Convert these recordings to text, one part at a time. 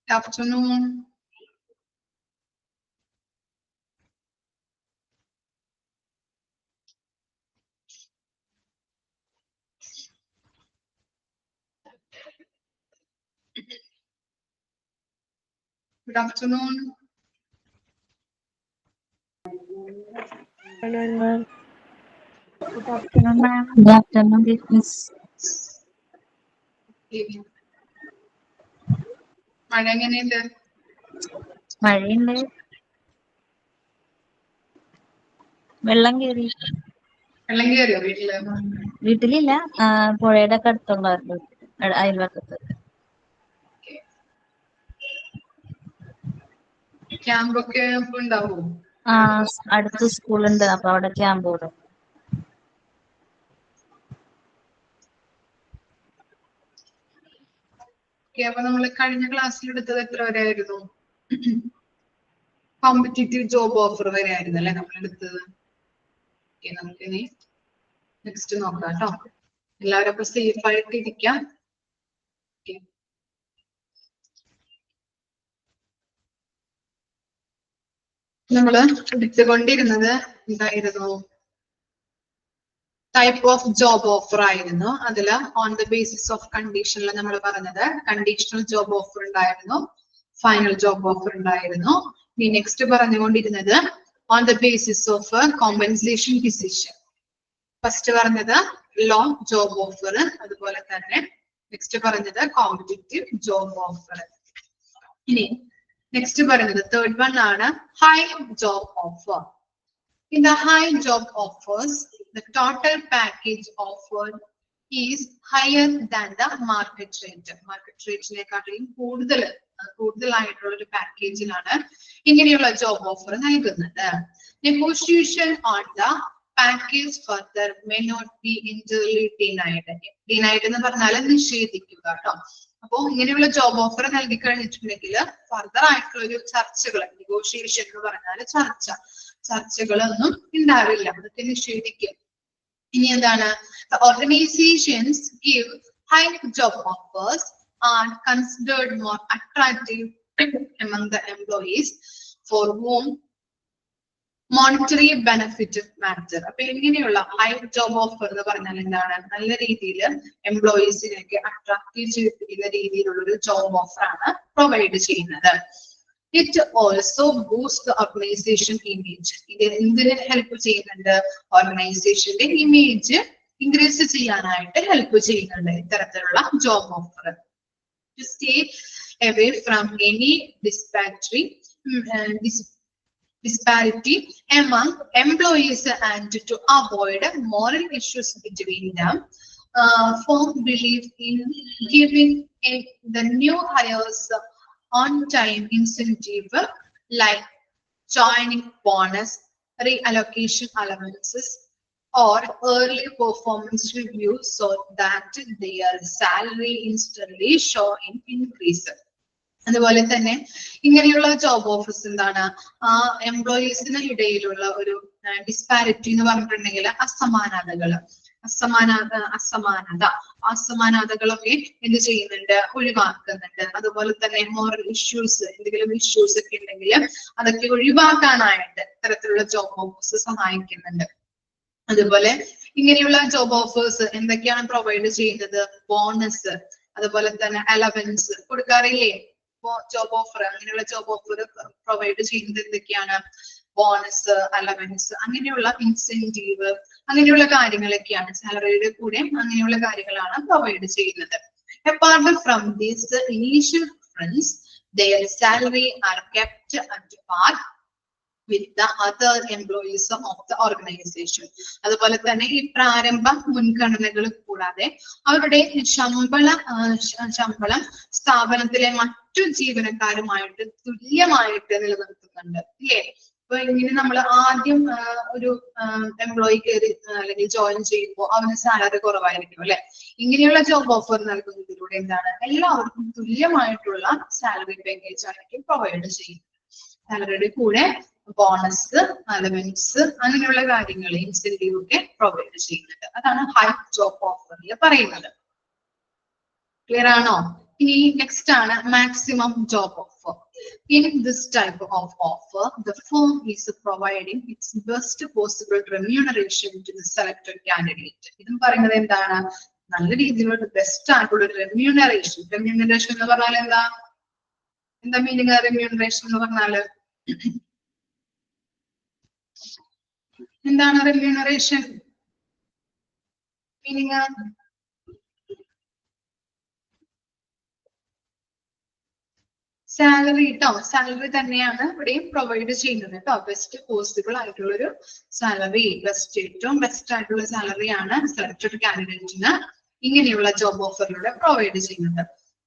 Good afternoon. Good afternoon. Hello, ma'am. Good afternoon, ma'am. Good afternoon, Miss. Evening. മഴ എങ്ങനെയുണ്ട്? മഴയുണ്ട്. വെള്ളം കയറി. വെള്ളം കയറിയോ വീട്ടില്? വീട്ടിലില്ല, പുഴയുടെ ഒക്കെ അടുത്തുള്ളവരുടെ അയൽവക്കത്ത്. ക്യാമ്പൊക്കെ ഉണ്ടാവോ? അടുത്ത് സ്കൂളുണ്ട്, അപ്പൊ അവിടെ ക്യാമ്പ് കൂടും. അപ്പൊ നമ്മള് കഴിഞ്ഞ ക്ലാസ്സിൽ എടുത്തത് എത്ര വരെ ആയിരുന്നു? കോമ്പറ്റേറ്റീവ് ജോബ് ഓഫർ വരെ ആയിരുന്നു അല്ലെ നമ്മൾ എടുത്തത്. നമുക്കിനി നെക്സ്റ്റ് നോക്കാം കേട്ടോ. എല്ലാവരും അപ്പൊ സേഫ് ആയിട്ട് ഇരിക്കാം. നമ്മള് എടുത്തുകൊണ്ടിരുന്നത് എന്തായിരുന്നു? ടൈപ്പ് ഓഫ് ജോബ് ഓഫർ ആയിരുന്നു. അതില് ഓൺ ദ ബേസിസ് ഓഫ് കണ്ടീഷനിൽ നമ്മൾ പറഞ്ഞത് കണ്ടീഷണൽ ജോബ് ഓഫർ ഉണ്ടായിരുന്നു, ഫൈനൽ ജോബ് ഓഫർ ഉണ്ടായിരുന്നു. ഇനി നെക്സ്റ്റ് പറഞ്ഞുകൊണ്ടിരുന്നത് on the basis of compensation decision. First പറഞ്ഞത് ലോ ജോബ് ഓഫർ, അതുപോലെ തന്നെ നെക്സ്റ്റ് പറഞ്ഞത് കോമ്പറ്റേറ്റീവ് ജോബ് ഓഫർ. ഇനി നെക്സ്റ്റ് പറയുന്നത് തേർഡ് വൺ ആണ് high job offer. In the high job offers, the total package offered is higher than the market rate. Market rate-നെക്കാളും കൂടുതലായിട്ടുള്ള ഒരു പാക്കേജിലാണ് ഇങ്ങനെയുള്ള ജോബ് ഓഫർ നൽകുന്നത്. Negotiation on the package further may not be entirely denied. Denied എന്ന് പറഞ്ഞാൽ നിഷേധിക്കുക കേട്ടോ. അപ്പോ ഇങ്ങനെയുള്ള job offer നൽകി കഴിഞ്ഞിട്ടുണ്ടെങ്കിൽ ഫർദർ ആയിട്ടുള്ള ഒരു ചർച്ചകൾ, നെഗോഷിയേഷൻ എന്ന് പറഞ്ഞാൽ ചർച്ചകളൊന്നും ഉണ്ടാവില്ല, അതൊക്കെ നിഷേധിക്കും. ഇനി എന്താണ്? The organizations give high job offers are considered more attractive among the employees for whom monetary benefit matter. അപ്പൊ ഇങ്ങനെയുള്ള ഹൈ ജോബ് ഓഫർ എന്ന് പറഞ്ഞാൽ എന്താണ്? നല്ല രീതിയിൽ എംപ്ലോയീസിനൊക്കെ അട്രാക്റ്റീവ് ചെയ്യിപ്പിക്കുന്ന രീതിയിലുള്ള ഒരു ജോബ് ഓഫർ ആണ് പ്രൊവൈഡ് ചെയ്യുന്നത്. It also boosts the organization image. ഇത് എന്തിന് ഹെൽപ്പ് ചെയ്യുന്നുണ്ട്? ഓർഗനൈസേഷന്റെ ഇമേജ് ഇൻക്രീസ് ചെയ്യാനായിട്ട് ഹെൽപ്പ് ചെയ്യുന്നുണ്ട് ഇത്തരത്തിലുള്ള job offer. To stay away from any disparity among employees and to avoid moral issues between them, firm belief in giving the new hires on-time incentive like joining bonus, reallocation allowances, or early performance review so that their salary instantly show in increase. അതുപോലെ തന്നെ ഇങ്ങനെയുള്ള job offers എന്താണ്? ആ എംപ്ലോയീസിന് ഇടയിലുള്ള ഒരു disparity എന്ന് പറഞ്ഞിട്ടുണ്ടെങ്കിൽ അസമാനതകളൊക്കെ എന്ത് ചെയ്യുന്നുണ്ട്? ഒഴിവാക്കുന്നുണ്ട്. അതുപോലെ തന്നെ മോറൽ ഇഷ്യൂസ്, എന്തെങ്കിലും ഇഷ്യൂസ് ഒക്കെ ഉണ്ടെങ്കിൽ അതൊക്കെ ഒഴിവാക്കാനായിട്ട് ഇത്തരത്തിലുള്ള ജോബ് ഓഫേഴ്സ് സഹായിക്കുന്നുണ്ട്. അതുപോലെ ഇങ്ങനെയുള്ള ജോബ് ഓഫേഴ്സ് എന്തൊക്കെയാണ് പ്രൊവൈഡ് ചെയ്യുന്നത്? ബോണസ്, അതുപോലെ തന്നെ അലവൻസ് കൊടുക്കാറില്ലേ? ജോബ് ഓഫർ, അങ്ങനെയുള്ള ജോബ് ഓഫർ പ്രൊവൈഡ് ചെയ്യുന്നത് എന്തൊക്കെയാണ്? ബോണസ്, അലവൻസ്, അങ്ങനെയുള്ള ഇൻസെന്റീവ്, അങ്ങനെയുള്ള കാര്യങ്ങളൊക്കെയാണ്. സാലറിയുടെ കൂടെ അങ്ങനെയുള്ള കാര്യങ്ങളാണ് പ്രൊവൈഡ് ചെയ്യുന്നത്. Apart from this, the initial preference, their salary are kept at par with the other employees of the organization. അതുപോലെ തന്നെ ഈ പ്രാരംഭ മുൻഗണനകൾ കൂടാതെ അവരുടെ ശമ്പളം സ്ഥാപനത്തിലെ മറ്റു ജീവനക്കാരുമായിട്ട് തുല്യമായിട്ട് നിലനിർത്തുന്നുണ്ട് ഇല്ലേ? അപ്പൊ ഇങ്ങനെ നമ്മൾ ആദ്യം ഒരു എംപ്ലോയി കയറി അല്ലെങ്കിൽ ജോയിൻ ചെയ്യുമ്പോൾ അവന് സാലറി കുറവായിരിക്കും അല്ലെ? ഇങ്ങനെയുള്ള ജോബ് ഓഫർ നൽകുന്നതിലൂടെ എന്താണ്? എല്ലാവർക്കും തുല്യമായിട്ടുള്ള സാലറി പാക്കേജ് ആയിരിക്കും പ്രൊവൈഡ് ചെയ്യുന്നത്. സാലറിയുടെ കൂടെ ബോണസ്, അലവൻസ്, അങ്ങനെയുള്ള കാര്യങ്ങൾ, ഇൻസെന്റീവ് ഒക്കെ പ്രൊവൈഡ് ചെയ്യുന്നുണ്ട്. അതാണ് ഹൈ ജോബ് ഓഫറിൽ പറയുന്നത്. ക്ലിയർ ആണോ? ഇനി നെക്സ്റ്റ് ആണ് maximum job offer. In this type of offer, the firm is providing its best possible remuneration to the selected candidate. ഇതും പറയുന്നത് എന്താണ്? നല്ല രീതിയിലുള്ള ബെസ്റ്റ് ആയിട്ടുള്ള റെമ്യൂണറേഷൻ. റെമ്യൂണറേഷൻ എന്ന് പറഞ്ഞാൽ എന്താ മീനിങ്? റെമ്യൂണറേഷൻ എന്ന് പറഞ്ഞാല് എന്താണ് റെമ്യൂണറേഷൻ മീനിങ്? സാലറി കേട്ടോ, സാലറി തന്നെയാണ് ഇവിടെയും പ്രൊവൈഡ് ചെയ്യുന്നത് കേട്ടോ. ബെസ്റ്റ് പോസിബിൾ ആയിട്ടുള്ള ഒരു സാലറി, ഏറ്റവും ബെസ്റ്റ് ആയിട്ടുള്ള സാലറിയാണ് സെലക്ടഡ് കാൻഡിഡേറ്റിന് ഇങ്ങനെയുള്ള ജോബ് ഓഫറിലൂടെ പ്രൊവൈഡ് ചെയ്യുന്നത്.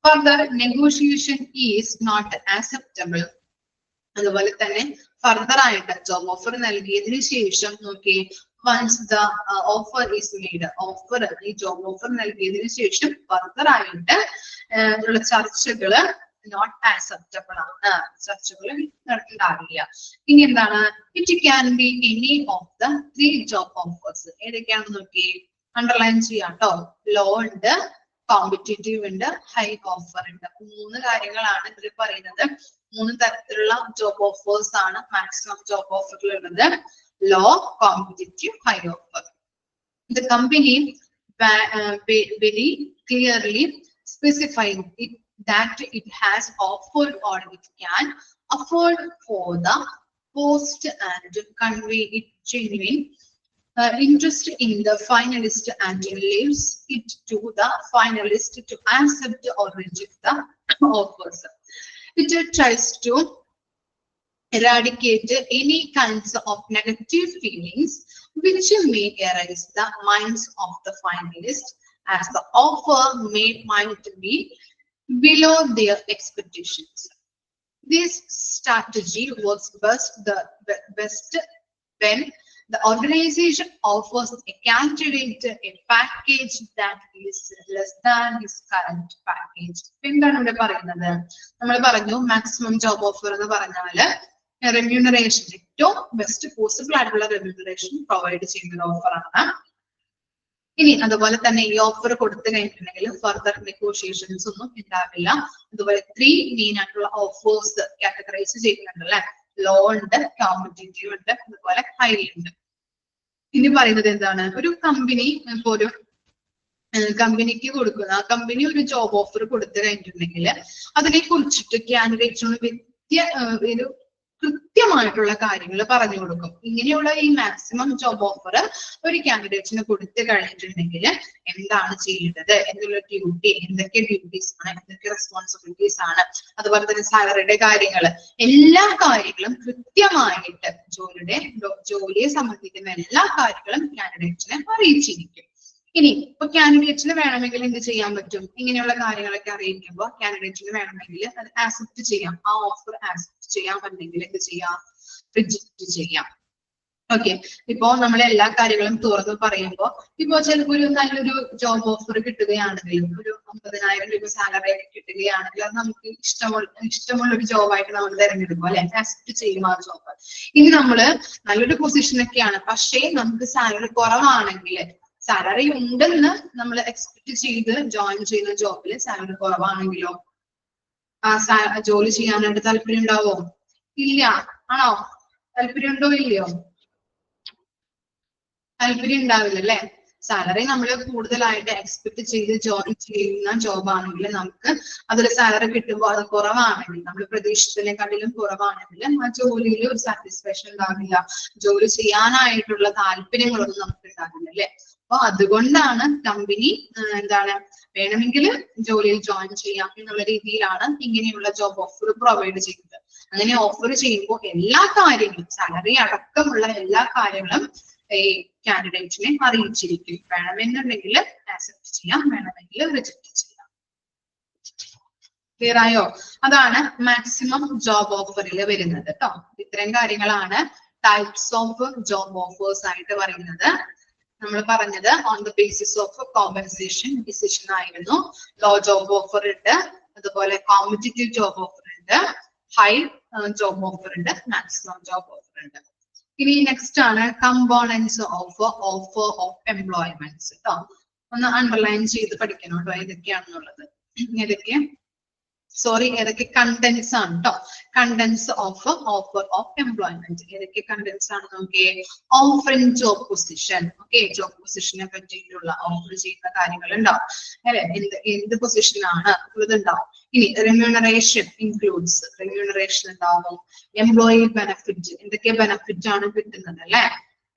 Further negotiation is not acceptable. അതുപോലെ തന്നെ ഫർദർ ആയിട്ട് ജോബ് ഓഫർ നൽകിയതിനു ശേഷം നോക്കി, once the offer is made, offer ഈ ജോബ് ഓഫർ നൽകിയതിനു ശേഷം ഫർദർ ആയിട്ട് ഉള്ള ചർച്ചകള് നോട്ട് ആക്സെപ്റ്റബിൾ ആണ്, ചർച്ചകൾ ഉണ്ടാവില്ല. ഇനി എന്താണ്? It can be any of the 3 job offers. ഏതൊക്കെയാണെന്ന് നോക്കി, അണ്ടർലൈൻ ചെയ്യാം കേട്ടോ. ലോ ഉണ്ട്, കോമ്പറ്റേറ്റീവ് ഉണ്ട്, ഹൈ ഓഫർ ഉണ്ട്. 3 കാര്യങ്ങളാണ് ഇതിൽ പറയുന്നത്. 3 തരത്തിലുള്ള ജോബ് ഓഫേഴ്സ് ആണ് മാക്സിമം ജോബ് ഓഫറിൽ ഉള്ളത്. Low, competitive, high offer. The company very clearly specified that it has offered or it can afford for the post and convey it genuine interest in the finalist and leaves it to the finalist to accept or reject the offers. It tries to eradicate any kinds of negative feelings which may arise in the minds of the finalist, as the offer might be below their expectations. This strategy works best when the organization offers a candidate a package that is less than his current package. എന്താണ് ഇവിടെ പറയുന്നത്? നമ്മൾ പറഞ്ഞു maximum job offer എന്ന് പറഞ്ഞാല് remuneration, ഏറ്റവും best possible ആയിട്ടുള്ള remuneration provide ചെയ്യുന്ന ഓഫർ ആണ്. ഇനി അതുപോലെ തന്നെ ഈ ഓഫർ കൊടുത്തു കഴിഞ്ഞിട്ടുണ്ടെങ്കിൽ ഫർദർ നെഗോഷിയേഷൻസ് ഒന്നും ഉണ്ടാവില്ല. അതുപോലെ 3 മെയിൻ ആയിട്ടുള്ള ഓഫേഴ്സ് കാറ്റഗറൈസ് ചെയ്യുന്നുണ്ട് അല്ലെ. ലോ ഉണ്ട്, കോമ്പറ്റേറ്റീവ് ഉണ്ട്, അതുപോലെ ഹൈ ഉണ്ട്. ഇനി പറയുന്നത് എന്താണ്? ഒരു കമ്പനി ഇപ്പൊ ഒരു കമ്പനിക്ക് കൊടുക്കുന്ന, ആ കമ്പനി ഒരു ജോബ് ഓഫർ കൊടുത്തു കഴിഞ്ഞിട്ടുണ്ടെങ്കിൽ അതിനെ കുറിച്ചിട്ട് കാൻഡിഡേറ്റ്സിനോട് ഒരു കൃത്യമായിട്ടുള്ള കാര്യങ്ങൾ പറഞ്ഞു കൊടുക്കും. ഇങ്ങനെയുള്ള ഈ മാക്സിമം ജോബ് ഓഫർ ഒരു കാൻഡിഡേറ്റ്സിന് കൊടുത്തു കഴിഞ്ഞിട്ടുണ്ടെങ്കിൽ എന്താണ് ചെയ്യേണ്ടത്, എന്നുള്ള ഡ്യൂട്ടി, എന്തൊക്കെ ഡ്യൂട്ടീസ് ആണ്, എന്തൊക്കെ റെസ്പോൺസിബിലിറ്റീസ് ആണ്, അതുപോലെ തന്നെ സാലറിയുടെ കാര്യങ്ങൾ, എല്ലാ കാര്യങ്ങളും കൃത്യമായിട്ട് ജോലിയെ സംബന്ധിക്കുന്ന എല്ലാ കാര്യങ്ങളും കാൻഡിഡേറ്റ്സിനെ അറിയിച്ചിരിക്കും. ഇനി ഇപ്പൊ കാൻഡിഡേറ്റ്സിന് വേണമെങ്കിൽ എന്ത് ചെയ്യാൻ പറ്റും? ഇങ്ങനെയുള്ള കാര്യങ്ങളൊക്കെ അറിയിക്കുമ്പോൾ കാൻഡിഡേറ്റ്സിന് വേണമെങ്കിൽ അത് ആക്സെപ്റ്റ് ചെയ്യാം. ആ ഓഫർ ആക്സെപ്റ്റ് ചെയ്യാൻ പറ്റുമെങ്കിൽ എന്ത് ചെയ്യാം? റിജക്ട് ചെയ്യാം. ഓക്കെ, ഇപ്പോ നമ്മൾ എല്ലാ കാര്യങ്ങളും തുറന്ന് പറയുമ്പോൾ ഇപ്പോ ചിലപ്പോൾ ഒരു നല്ലൊരു ജോബ് ഓഫർ കിട്ടുകയാണെങ്കിലും, ഒരു 50,000 രൂപ സാലറി ഒക്കെ കിട്ടുകയാണെങ്കിൽ അത് നമുക്ക് ഇഷ്ടമുള്ള ഒരു ജോബായിട്ട് നമ്മൾ തിരഞ്ഞെടുക്കും അല്ലെ, ആക്സെപ്റ്റ് ചെയ്യും ആ ജോബ്. ഇനി നമ്മള് നല്ലൊരു പൊസിഷനൊക്കെയാണ്, പക്ഷേ നമുക്ക് സാലറി കുറവാണെങ്കിൽ, സാലറി ഉണ്ടെന്ന് നമ്മൾ എക്സ്പെക്ട് ചെയ്ത് ജോയിൻ ചെയ്യുന്ന ജോബിൽ സാലറി കുറവാണെങ്കിലോ ആ ജോലി ചെയ്യാനായിട്ട് താല്പര്യം ഉണ്ടാവോ? ഇല്ല. ആണോ? താല്പര്യം ഉണ്ടോ ഇല്ലയോ? താല്പര്യം ഉണ്ടാവില്ല അല്ലെ. സാലറി നമ്മൾ കൂടുതലായിട്ട് എക്സ്പെക്ട് ചെയ്ത് ജോയിൻ ചെയ്യുന്ന ജോബാണെങ്കിൽ നമുക്ക് അതിൽ സാലറി കിട്ടുമ്പോൾ അത് കുറവാണെങ്കിൽ, നമ്മൾ പ്രതീക്ഷിച്ചതിനെക്കാട്ടിലും കുറവാണെങ്കിൽ ആ ജോലിയിൽ ഒരു സാറ്റിസ്ഫാക്ഷൻ ഉണ്ടാവില്ല, ജോലി ചെയ്യാനായിട്ടുള്ള താല്പര്യങ്ങളൊന്നും നമുക്ക് ഉണ്ടാവില്ല അല്ലെ. അപ്പൊ അതുകൊണ്ടാണ് കമ്പനി എന്താണ് വേണമെങ്കിൽ ജോലിയിൽ ജോയിൻ ചെയ്യാം എന്നുള്ള രീതിയിലാണ് ഇങ്ങനെയുള്ള ജോബ് ഓഫർ പ്രൊവൈഡ് ചെയ്യുന്നത്. അങ്ങനെ ഓഫർ ചെയ്യുമ്പോൾ എല്ലാ കാര്യങ്ങളും, സാലറി അടക്കമുള്ള എല്ലാ കാര്യങ്ങളും ഈ കാൻഡിഡേറ്റ്സിനെ അറിയിച്ചിരിക്കും. വേണമെന്നുണ്ടെങ്കിൽ ആക്സെപ്റ്റ് ചെയ്യാം, വേണമെങ്കിൽ റിജക്ട് ചെയ്യാം. ക്ലിയർ ആയോ? അതാണ് മാക്സിമം ജോബ് ഓഫറിൽ വരുന്നത് കേട്ടോ. ഇത്രയും കാര്യങ്ങളാണ് ടൈപ്സ് ഓഫ് ജോബ് ഓഫേഴ്സ് ആയിട്ട് പറയുന്നത്. നമ്മൾ പറഞ്ഞത് on the basis of compensation decision ആയിരുന്നു. ലോ ജോബ് ഓഫർ ഉണ്ട്, അതുപോലെ കോമ്പറ്റേറ്റീവ് ജോബ് ഓഫർ ഉണ്ട്, ഹൈ ജോബ് ഓഫർ ഉണ്ട്, മാക്സിമം ജോബ് ഓഫർ ഉണ്ട്. ഇനി നെക്സ്റ്റ് ആണ് components of offer of employments കേട്ടോ. ഒന്ന് അണ്ടർലൈൻ ചെയ്ത് പഠിക്കണം കേട്ടോ ഏതൊക്കെയാണെന്നുള്ളത്. ഏതൊക്കെ സോറി, ഏതൊക്കെ കണ്ടന്റ്സ് ആണ് കേട്ടോ. Contents of offer of employment. ഏതൊക്കെ കണ്ടന്റ്സ് ആണ് നോക്കിയേ. Offering job position. Okay, job പൊസിഷനെ പറ്റിയിട്ടുള്ള ഓഫർ ചെയ്യുന്ന കാര്യങ്ങൾ ഉണ്ടാവും അല്ലെ. എന്ത് പൊസിഷൻ ആണ് ഇതുണ്ടാവും. ഇനി റെമ്യൂണറേഷൻ ഇൻക്ലൂഡ്സ്. റെമ്യൂണറേഷൻ ഉണ്ടാവും. എംപ്ലോയി ബെനഫിറ്റ്, എന്തൊക്കെ ബെനഫിറ്റ് ആണ് കിട്ടുന്നത് അല്ലെ.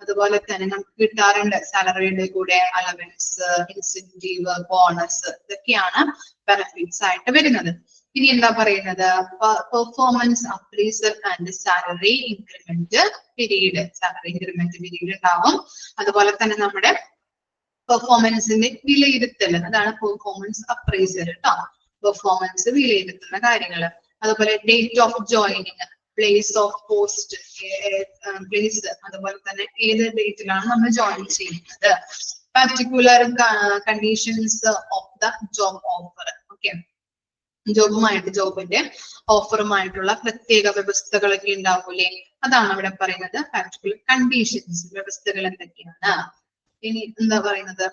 അതുപോലെ തന്നെ നമുക്ക് കിട്ടാറുണ്ട് സാലറിയുടെ കൂടെ അലവൻസ്, ഇൻസെന്റീവ്, ബോണസ്, ഇതൊക്കെയാണ് ബെനഫിറ്റ്സ് ആയിട്ട് വരുന്നത്. ഇനി എന്താ പറയുന്നത്, performance appraisal and salary increment period. Salary increment period ഉണ്ടാവും. അതുപോലെ തന്നെ നമ്മുടെ പെർഫോമൻസിന്റെ വിലയിരുത്തൽ, അതാണ് പെർഫോമൻസ് അപ്രൈസൽ കേട്ടോ. പെർഫോമൻസ് വിലയിരുത്തുന്ന കാര്യങ്ങൾ. അതുപോലെ date of joining, place of post, place, അതുപോലെ തന്നെ ഏത് ഡേറ്റിലാണ് നമ്മൾ ജോയിൻ ചെയ്യുന്നത്. Particular conditions of the job offer. Okay, ജോബിന്റെ ഓഫറുമായിട്ടുള്ള പ്രത്യേക വ്യവസ്ഥകളൊക്കെ ഉണ്ടാവൂലേ, അതാണ് ഇവിടെ പറയുന്നത്. പർട്ടിക്കുലർ കണ്ടീഷൻസ്, വ്യവസ്ഥകൾ എന്തൊക്കെയാണ്. ഇനി എന്താ പറയുന്നത്,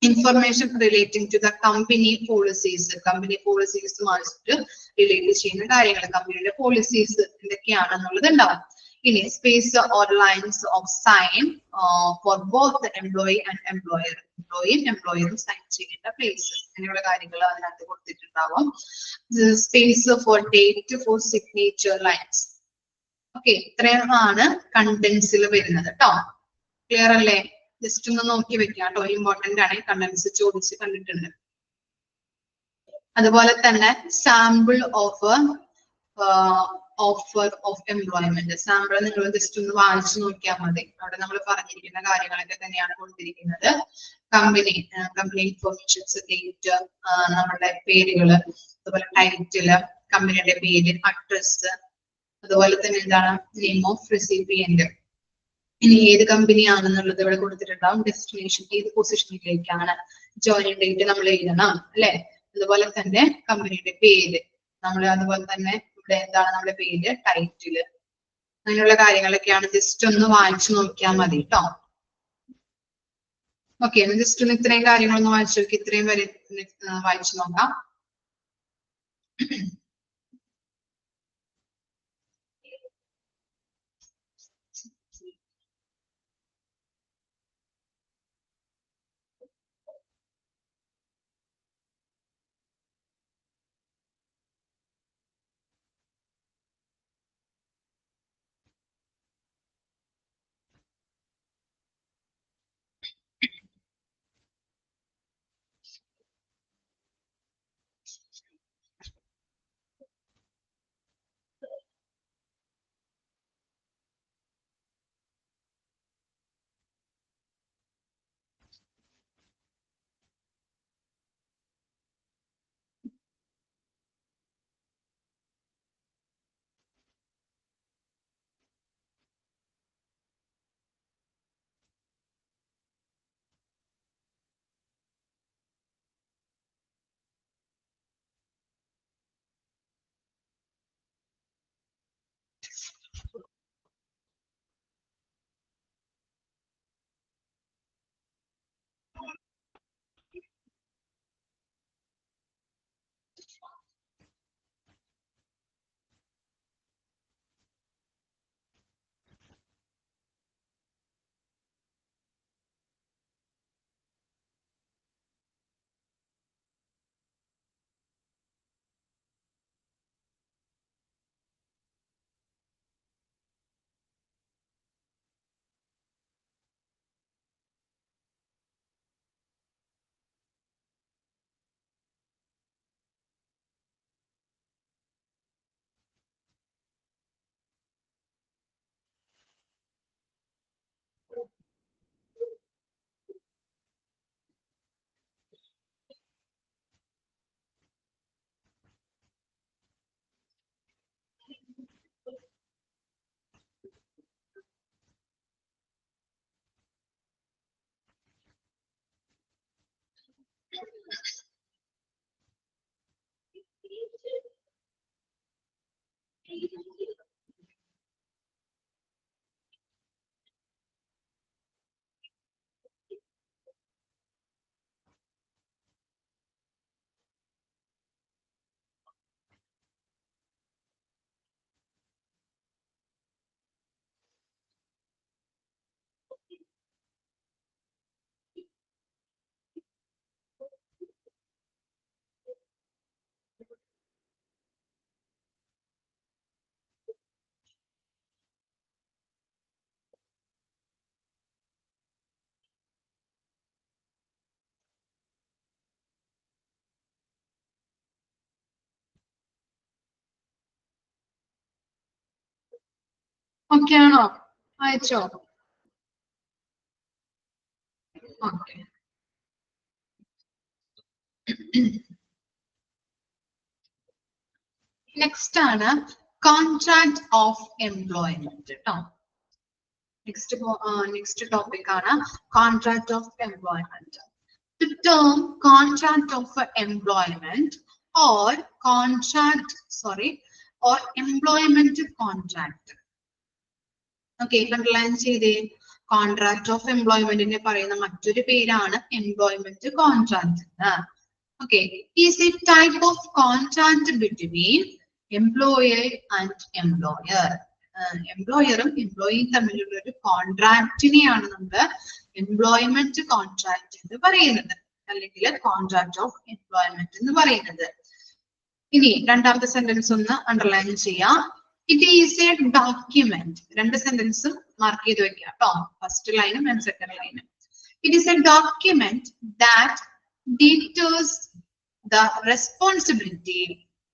information relating to the company policies. Company പോളിസീസുമായിട്ട് റിലേറ്റ് ചെയ്യുന്ന കാര്യങ്ങൾ, കമ്പനിയുടെ പോളിസീസ് എന്തൊക്കെയാണെന്നുള്ളത് ഉണ്ടാവും. ഇനി space or lines of sign for both employee and employer. എംപ്ലോയിയും എംപ്ലോയറും സൈൻ ചെയ്യേണ്ട പ്ലേസ്, അങ്ങനെയുള്ള കാര്യങ്ങൾ അതിനകത്ത് കൊടുത്തിട്ടുണ്ടാവും. Space for date for signature lines. Okay, ഇത്രയാണ് കണ്ടന്റ്സിൽ വരുന്നത് കേട്ടോ. ക്ലിയർ അല്ലേ? ജസ്റ്റ് ഒന്ന് നോക്കി വെക്കാം കേട്ടോ, ഇമ്പോർട്ടന്റ് ആണ്. കണ്ടന്റ്സ് ചോദിച്ച് കണ്ടിട്ടുണ്ട്. അതുപോലെ തന്നെ sample of offer of employment. Sample നിങ്ങൾ ജസ്റ്റ് ഒന്ന് വായിച്ചു നോക്കിയാൽ മതി. അവിടെ നമ്മൾ പറഞ്ഞിരിക്കുന്ന കാര്യങ്ങളൊക്കെ തന്നെയാണ് കൊടുത്തിരിക്കുന്നത്. കമ്പനി ഇൻഫർമേഷൻസ്, ഡേറ്റ്, നമ്മുടെ പേരുകള്, അതുപോലെ ടൈറ്റില്, കമ്പനിയുടെ പേര്, അഡ്രസ്, അതുപോലെ തന്നെ എന്താണ് നെയിം ഓഫ് റെസിപ്പിയന്റ്. ഇനി ഏത് കമ്പനിയാണെന്നുള്ളത് ഇവിടെ കൊടുത്തിട്ടുണ്ടാവും. ഡെസ്റ്റിനേഷൻ, ഏത് പൊസിഷനിലേക്കാണ്, ജോയിനിങ് ഡേറ്റ് നമ്മൾ എഴുതണം അല്ലെ. അതുപോലെ തന്നെ കമ്പനിയുടെ പേര് നമ്മൾ, അതുപോലെ തന്നെ ഇവിടെ എന്താണ് നമ്മുടെ പേര്, ടൈറ്റില്, അങ്ങനെയുള്ള കാര്യങ്ങളൊക്കെയാണ്. ജസ്റ്റ് ഒന്ന് വായിച്ചു നോക്കിയാൽ മതി കേട്ടോ. ഓക്കെ, ജസ്റ്റ് ഒന്ന് ഇത്രയും കാര്യങ്ങളൊന്ന് വായിച്ചു നോക്കി. ഇത്രയും വരെ വായിച്ചു നോക്കാം. ഓക്കെ ആണോ? അയച്ചോ? ഓക്കെ. നെക്സ്റ്റ് ആണ് കോൺട്രാക്ട് ഓഫ് എംപ്ലോയ്മെന്റ് കേട്ടോ. നെക്സ്റ്റ് ടോപ്പിക് ആണ് contract of employment. The term contract of employment or employment contract. Okay, underline ചെയ്തേ. Contract of employment നെ പറയുന്ന മറ്റൊരു പേരാണ് employment contract. Okay, is a type of contract between employer and employer. എംപ്ലോയറും എംപ്ലോയിയും തമ്മിലുള്ള ഒരു കോൺട്രാക്റ്റിനെയാണ് നമ്മൾ എംപ്ലോയ്മെന്റ് കോൺട്രാക്ട് എന്ന് പറയുന്നത്, അല്ലെങ്കിൽ കോൺട്രാക്ട് ഓഫ് എംപ്ലോയ്മെന്റ് എന്ന് പറയുന്നത്. ഇനി രണ്ടാമത്തെ സെന്റൻസ് ഒന്ന് അണ്ടർലൈൻ ചെയ്യാം. It is A document. രണ്ട് സെന്റൻസും മാർക്ക് ചെയ്ത് വെക്കാം കേട്ടോ, ഫസ്റ്റ് ലൈനും ആൻഡ് സെക്കൻഡ് ലൈനും. It is A document that details the responsibility,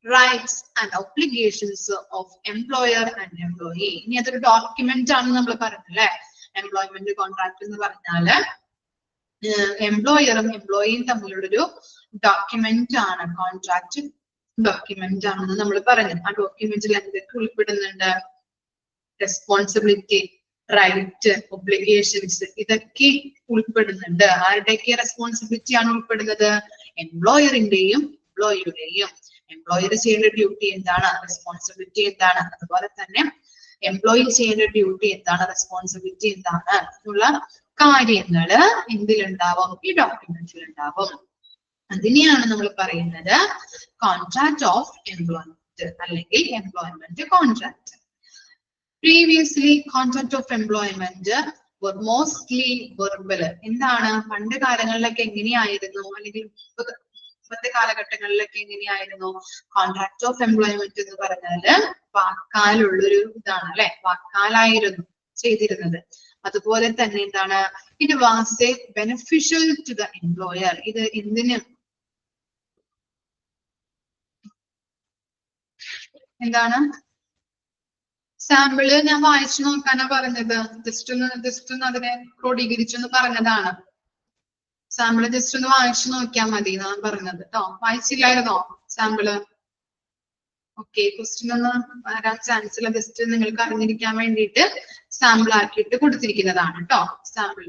rights and obligations of employer and employee. ഇനി അതൊരു ഡോക്യുമെന്റ് ആണ് നമ്മൾ പറഞ്ഞല്ലേ. എംപ്ലോയ്മെന്റ് കോൺട്രാക്ട് എന്ന് പറഞ്ഞാല് എംപ്ലോയറും എംപ്ലോയിയും തമ്മിലുള്ളൊരു ഡോക്യുമെന്റ് ആണ്, കോൺട്രാക്ട് ഡോക്യുമെന്റ് ആണെന്ന് നമ്മൾ പറഞ്ഞു. ആ ഡോക്യുമെന്റിൽ എന്തൊക്കെ ഉൾപ്പെടുന്നുണ്ട്? റെസ്പോൺസിബിലിറ്റി, റൈറ്റ്, ഒബ്ലിഗേഷൻസ്, ഇതൊക്കെ ഉൾപ്പെടുന്നുണ്ട്. ആരുടെയൊക്കെ റെസ്പോൺസിബിലിറ്റി ആണ് ഉൾപ്പെടുന്നത്? എംപ്ലോയറിന്റെയും എംപ്ലോയിയുടെയും. എംപ്ലോയർ ചെയ്യേണ്ട ഡ്യൂട്ടി എന്താണ്, റെസ്പോൺസിബിലിറ്റി എന്താണ്, അതുപോലെ തന്നെ എംപ്ലോയി ചെയ്യേണ്ട ഡ്യൂട്ടി എന്താണ്, റെസ്പോൺസിബിലിറ്റി എന്താണ് എന്നുള്ള കാര്യങ്ങള് എന്തിലുണ്ടാവും? ഈ ഡോക്യുമെന്റിൽ ഉണ്ടാവും. അതിനെയാണ് നമ്മൾ പറയുന്നത് കോൺട്രാക്ട് ഓഫ് എംപ്ലോയ്മെന്റ് അല്ലെങ്കിൽ employment contract. Previously contract of employment were mostly verbal. എന്താണ് പണ്ട് കാലങ്ങളിലൊക്കെ എങ്ങനെയായിരുന്നു, അല്ലെങ്കിൽ ഇപ്പോഴത്തെ കാലഘട്ടങ്ങളിലൊക്കെ എങ്ങനെയായിരുന്നു? കോൺട്രാക്ട് ഓഫ് എംപ്ലോയ്മെന്റ് എന്ന് പറഞ്ഞാല് വാക്കാലുള്ളൊരു ഇതാണ് അല്ലെ, വാക്കാലായിരുന്നു ചെയ്തിരുന്നത്. അതുപോലെ തന്നെ എന്താണ്, it was a beneficial to the employer. ഇത് എന്തിന്, എന്താണ്? സാമ്പിള് ഞാൻ വായിച്ചു നോക്കാനാ പറഞ്ഞത്. ജസ്റ്റ് ഒന്ന് അതിനെ ക്രോഡീകരിച്ചൊന്ന് പറഞ്ഞതാണ്. സാമ്പിള് ജസ്റ്റ് ഒന്ന് വായിച്ചു നോക്കിയാൽ മതി എന്നാണ് പറഞ്ഞത് കേട്ടോ. വായിച്ചില്ലായിരുന്നോ സാമ്പിള്? ഓക്കെ, ക്വസ്റ്റ്യൻ ഒന്ന് വരാൻ ചാൻസ് ഇല്ല. ജസ്റ്റ് നിങ്ങൾക്ക് അറിഞ്ഞിരിക്കാൻ വേണ്ടിയിട്ട് സാമ്പിൾ ആക്കിയിട്ട് കൊടുത്തിരിക്കുന്നതാണ് കേട്ടോ സാമ്പിൾ.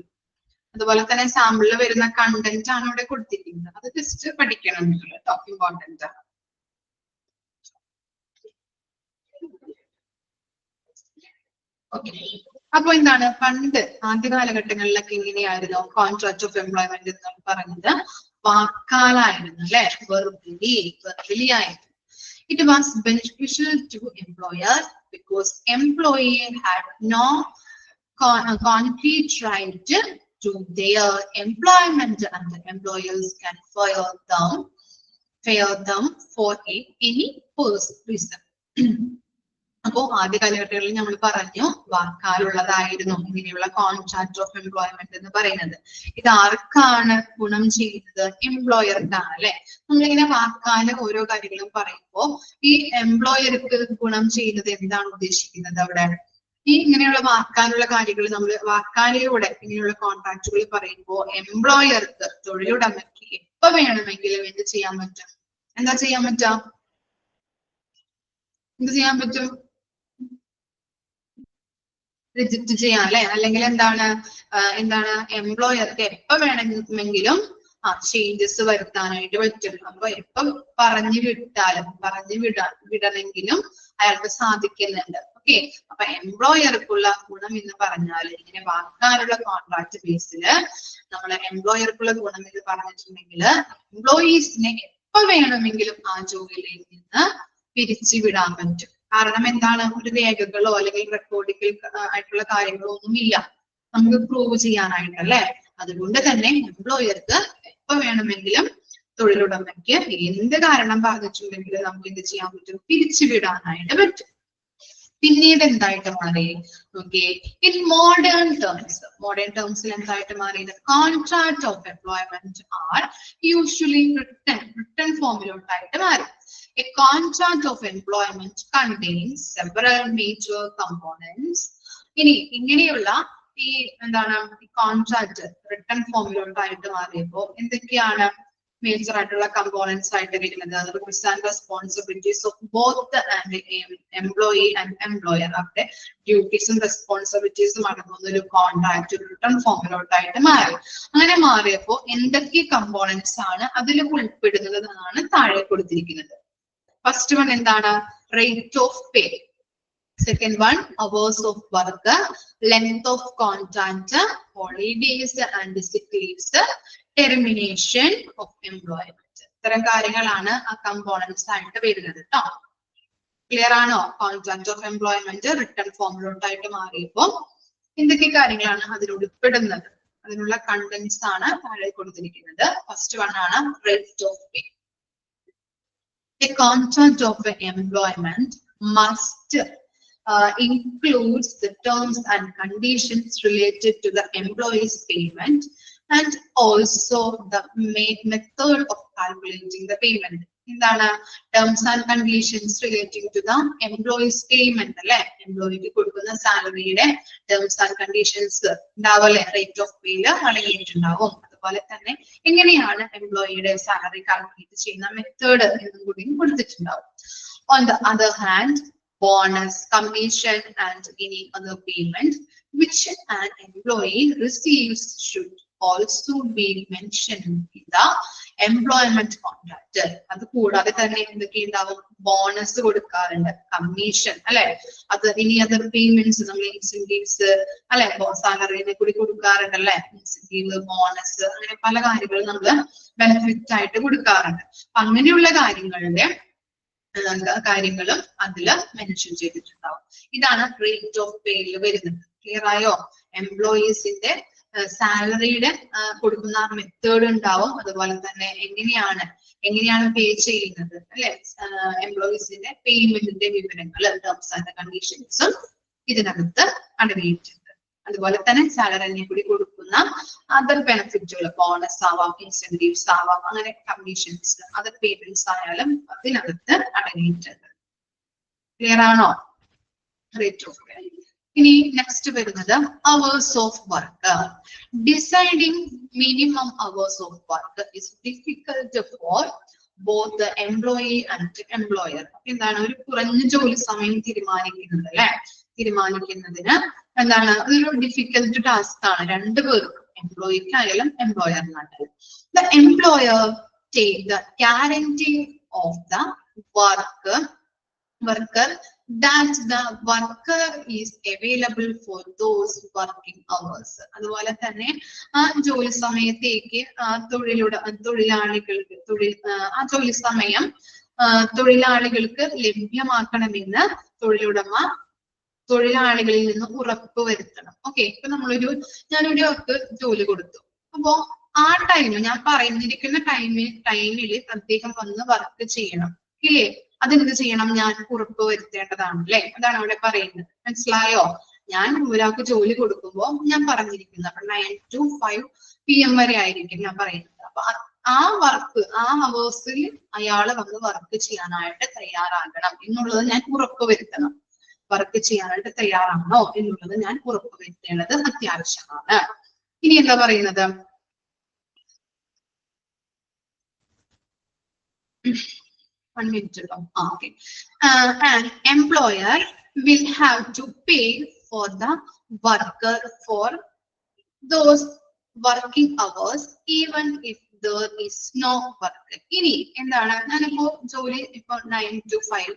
അതുപോലെ തന്നെ സാമ്പിളിൽ വരുന്ന കണ്ടന്റ് ആണ് ഇവിടെ കൊടുത്തിരിക്കുന്നത്. അത് ജസ്റ്റ് പഠിക്കണം നിങ്ങൾ കേട്ടോ, ഇമ്പോർട്ടന്റ് ആണ്. ഓക്കെ, അപ്പൊ എന്താണ് പണ്ട് ആദ്യ കാലഘട്ടങ്ങളിലൊക്കെ എങ്ങനെയായിരുന്നു കോൺട്രാക്ട് ഓഫ് എംപ്ലോയ്മെന്റ് എന്ന് പറഞ്ഞത്? വാക്കാലായിരുന്നു അല്ലെ, വെർബലി ആയിരുന്നു. It was beneficial to employer because employee had no concrete right to their employment and the employers can fire them for any reason. അപ്പോ ആദ്യ കാലഘട്ടങ്ങളിൽ നമ്മൾ പറഞ്ഞു വാക്കാലുള്ളതായിരുന്നു ഇങ്ങനെയുള്ള കോൺട്രാക്ട് ഓഫ് എംപ്ലോയ്മെന്റ് എന്ന് പറയുന്നത്. ഇത് ആർക്കാണ് ഗുണം ചെയ്യുന്നത്? എംപ്ലോയർക്കാണ് അല്ലെ. നമ്മളിങ്ങനെ വാക്കാല് ഓരോ കാര്യങ്ങളും പറയുമ്പോൾ ഈ എംപ്ലോയർക്ക് ഗുണം ചെയ്യുന്നത് എന്താണ് ഉദ്ദേശിക്കുന്നത് അവിടെ? ഈ ഇങ്ങനെയുള്ള വാക്കാലുള്ള കാര്യങ്ങൾ നമ്മൾ വാക്കാലിലൂടെ ഇങ്ങനെയുള്ള കോൺട്രാക്റ്റുകൾ പറയുമ്പോൾ എംപ്ലോയർക്ക്, തൊഴിലുടമയ്ക്ക് എപ്പോ വേണമെങ്കിലും എന്ത് ചെയ്യാൻ പറ്റും? എന്താ ചെയ്യാൻ പറ്റാ? എന്ത് ചെയ്യാൻ പറ്റും? റിജക്ട് ചെയ്യാം അല്ലെ. അല്ലെങ്കിൽ എന്താണ് എംപ്ലോയർക്ക് എപ്പോ വേണമെങ്കിലും ചേഞ്ചസ് വരുത്താനായിട്ട് പറ്റും. അപ്പൊ എപ്പം വിടണമെങ്കിലും അയാൾക്ക് സാധിക്കുന്നുണ്ട്. ഓക്കെ, അപ്പൊ എംപ്ലോയർക്കുള്ള ഗുണം എന്ന് പറഞ്ഞാൽ ഇങ്ങനെ വാക്കാലുള്ള കോൺട്രാക്ട് ബേസില് നമ്മള് എംപ്ലോയർക്കുള്ള ഗുണം എന്ന് പറഞ്ഞിട്ടുണ്ടെങ്കിൽ എംപ്ലോയീസിനെ എപ്പോ വേണമെങ്കിലും ആ ജോലിയിൽ നിന്ന് പിരിച്ചു വിടാൻ പറ്റും. കാരണം എന്താണ്, ഒരു രേഖകളോ അല്ലെങ്കിൽ റെക്കോർഡിക്കൽ ആയിട്ടുള്ള കാര്യങ്ങളോ ഒന്നുമില്ല നമുക്ക് പ്രൂവ് ചെയ്യാനായിട്ടല്ലേ. അതുകൊണ്ട് തന്നെ എംപ്ലോയർക്ക് എപ്പോ വേണമെങ്കിലും തൊഴിലുടമയ്ക്ക് എന്ത് കാരണം ബാധിച്ചിട്ടുണ്ടെങ്കിൽ നമുക്ക് എന്ത് ചെയ്യാൻ പറ്റും? പിരിച്ചുവിടാനായിട്ട് പറ്റും. പിന്നീട് എന്തായിട്ട് മാറി? ഓക്കെ, ഇൻ മോഡേൺ ടേംസിൽ എന്തായിട്ട് മാറിയത്? Contract of employment are usually written ഫോമിലോട്ടായിട്ട് മാറി. A contract of employment contains several major components ഇനി ഇങ്ങനെയുള്ള ഈ എന്താണ് കോൺട്രാക്ട് റിട്ടേൺ ഫോമിലോട്ടായിട്ട് മാറിയപ്പോൾ എന്തൊക്കെയാണ് മേജർ ആയിട്ടുള്ള കമ്പോണൻസ് ആയിട്ട് വരുന്നത്? Rules and responsibilities of both employee and employer, അവരുടെ ഡ്യൂട്ടീസും റെസ്പോൺസിബിലിറ്റീസും അടങ്ങുന്ന ഒരു കോൺട്രാക്ട് റിട്ടേൺ ഫോമിലോട്ടായിട്ട് മാറി. അങ്ങനെ മാറിയപ്പോൾ എന്തൊക്കെ കമ്പോണൻസ് ആണ് അതിൽ ഉൾപ്പെടുന്നത് എന്നാണ് താഴെ കൊടുത്തിരിക്കുന്നത്. ഫസ്റ്റ് വൺ എന്താണ്? Rate of pay. Second one, hours of work, length of contract, holidays and sick leaves, termination of employment. ഇത്തരം കാര്യങ്ങളാണ് ആ കമ്പോണൻസ് ആയിട്ട് വരുന്നത് കേട്ടോ. ക്ലിയർ ആണോ? കോൺട്രാക്ട് ഓഫ് എംപ്ലോയ്മെന്റ് റിട്ടേൺ ഫോമിലോട്ടായിട്ട് മാറിയപ്പോൾ എന്തൊക്കെ കാര്യങ്ങളാണ് അതിൽ ഉൾപ്പെടുന്നത്? അതിനുള്ള കണ്ടന്റ്സ് ആണ് താഴെ കൊടുത്തിരിക്കുന്നത്. ഫസ്റ്റ് വൺ ആണ് rate of pay. A contract of employment must includes the terms and conditions related to the employee's payment and also the method of calculating the payment. എന്താണ്? Terms and conditions relating to the employees payment അല്ലെ? എംപ്ലോയിക്ക് കൊടുക്കുന്ന സാലറിയുടെ terms and conditions ഉണ്ടാവല്ലേ? Rate of പേയിൽ അടങ്ങിയിട്ടുണ്ടാവും. അതുപോലെ തന്നെ എങ്ങനെയാണ് എംപ്ലോയിയുടെ സാലറി കാൽക്കുലേറ്റ് ചെയ്യുന്ന മെത്തേഡ് എന്നും കൂടി കൊടുത്തിട്ടുണ്ടാവും. On the other hand, bonus, commission and any other payment which an employee receives should also be mentioned in the employment contract. അത് കൂടാതെ തന്നെ എന്തൊക്കെ ഉണ്ടാവും? ബോണസ് കൊടുക്കാറുണ്ട്, കമ്മീഷൻ അല്ലെ, അത് ഇനി അതർ പേയ്മെന്റ്സ്, നമ്മൾ ഇൻസെന്റീവ്സ് അല്ലെ, സാലറിനെ കൂടി കൊടുക്കാറുണ്ട് അല്ലെ, ഇൻസെന്റീവ്, ബോണസ്, അങ്ങനെ പല കാര്യങ്ങളും നമ്മൾ ബെനിഫിറ്റ് ആയിട്ട് കൊടുക്കാറുണ്ട്. അങ്ങനെയുള്ള കാര്യങ്ങളുടെ കാര്യങ്ങളും അതില് മെൻഷൻ ചെയ്തിട്ടുണ്ടാവും. ഇതാണ് റേറ്റ് ഓഫ് പേയിൽ വരുന്നത്. ക്ലിയർ ആയോ? എംപ്ലോയീസിന്റെ സാലറിയുടെ കൊടുക്കുന്ന മെത്തേഡ് ഉണ്ടാവും. അതുപോലെ തന്നെ എങ്ങനെയാണ് പേ ചെയ്യുന്നത് അല്ലെ, എംപ്ലോയീസിന്റെ പേയ്മെന്റിന്റെ വിവരങ്ങൾ, ടേംസ് ആൻഡ് കണ്ടീഷൻസും ഇതിനകത്ത് അടങ്ങിയിട്ടുണ്ട്. അതുപോലെ തന്നെ സാലറിനെ കൂടി കൊടുക്കുന്ന അതർ ബെനിഫിറ്റുകൾ, ബോണസ് ആവാം, ഇൻസെന്റീവ്സ് ആവാം, അങ്ങനെ കമ്മീഷൻസ്, അതർ പേയ്മെന്റ്സ് ആയാലും അതിനകത്ത് അടങ്ങിയിട്ടുണ്ട്. ക്ലിയർ ആണോ? Rate of pay. ഇനി നെക്സ്റ്റ് വരുന്നത് hours of work. Deciding minimum hours of work is difficult for both the employee and employer. എന്താണ്? ഒരു കുറഞ്ഞ ജോലി സമയം തീരുമാനിക്കുന്നത് അല്ലെ, തീരുമാനിക്കുന്നതിന് എന്താണ്? അതൊരു ഡിഫിക്കൽട്ട് ടാസ്ക് ആണ് രണ്ടുപേർക്കും, എംപ്ലോയിക്കായാലും എംപ്ലോയറിനായാലും. The employer take the guarantee of the worker that the worker is available for those working hours. അതുപോലെ തന്നെ ആ ജോലി സമയത്തേക്ക് ജോലി സമയം തൊഴിലാളികൾക്ക് ലഭ്യമാക്കണമെന്ന് തൊഴിലുടമ തൊഴിലാളികളിൽ നിന്ന് ഉറപ്പ് വരുത്തണം. ഓക്കെ, ഇപ്പൊ ഞാനൊരു ജോലി കൊടുത്തു. അപ്പോ ആ ഞാൻ പറഞ്ഞിരിക്കുന്ന ടൈമിൽ അദ്ദേഹം വന്ന് വർക്ക് ചെയ്യണം. ഇല്ലേ? അതെന്ത് ചെയ്യണം? ഞാൻ ഉറപ്പ് വരുത്തേണ്ടതാണ് അല്ലെ? അതാണ് അവിടെ പറയുന്നത്. മനസ്സിലായോ? ഞാൻ ഒരാൾക്ക് ജോലി കൊടുക്കുമ്പോൾ ഞാൻ പറഞ്ഞിരിക്കുന്നത് അപ്പൊ 9 to 5 PM വരെ ആയിരിക്കും ഞാൻ പറയുന്നത്. അപ്പൊ ആ അവേഴ്സിൽ അയാള് വന്ന് വർക്ക് ചെയ്യാനായിട്ട് തയ്യാറാകണം എന്നുള്ളത് ഞാൻ ഉറപ്പ് വരുത്തണം. വർക്ക് ചെയ്യാനായിട്ട് തയ്യാറാണോ എന്നുള്ളത് ഞാൻ ഉറപ്പ് വരുത്തേണ്ടത് അത്യാവശ്യമാണ്. ഇനി എന്താ പറയുന്നത്? One minute ago. Okay. An employer will have to pay for the worker for those working hours even if there is no work. ഇനി എന്താണ്? ഞാനിപ്പോ ജോലി ഇപ്പൊ 9 to 5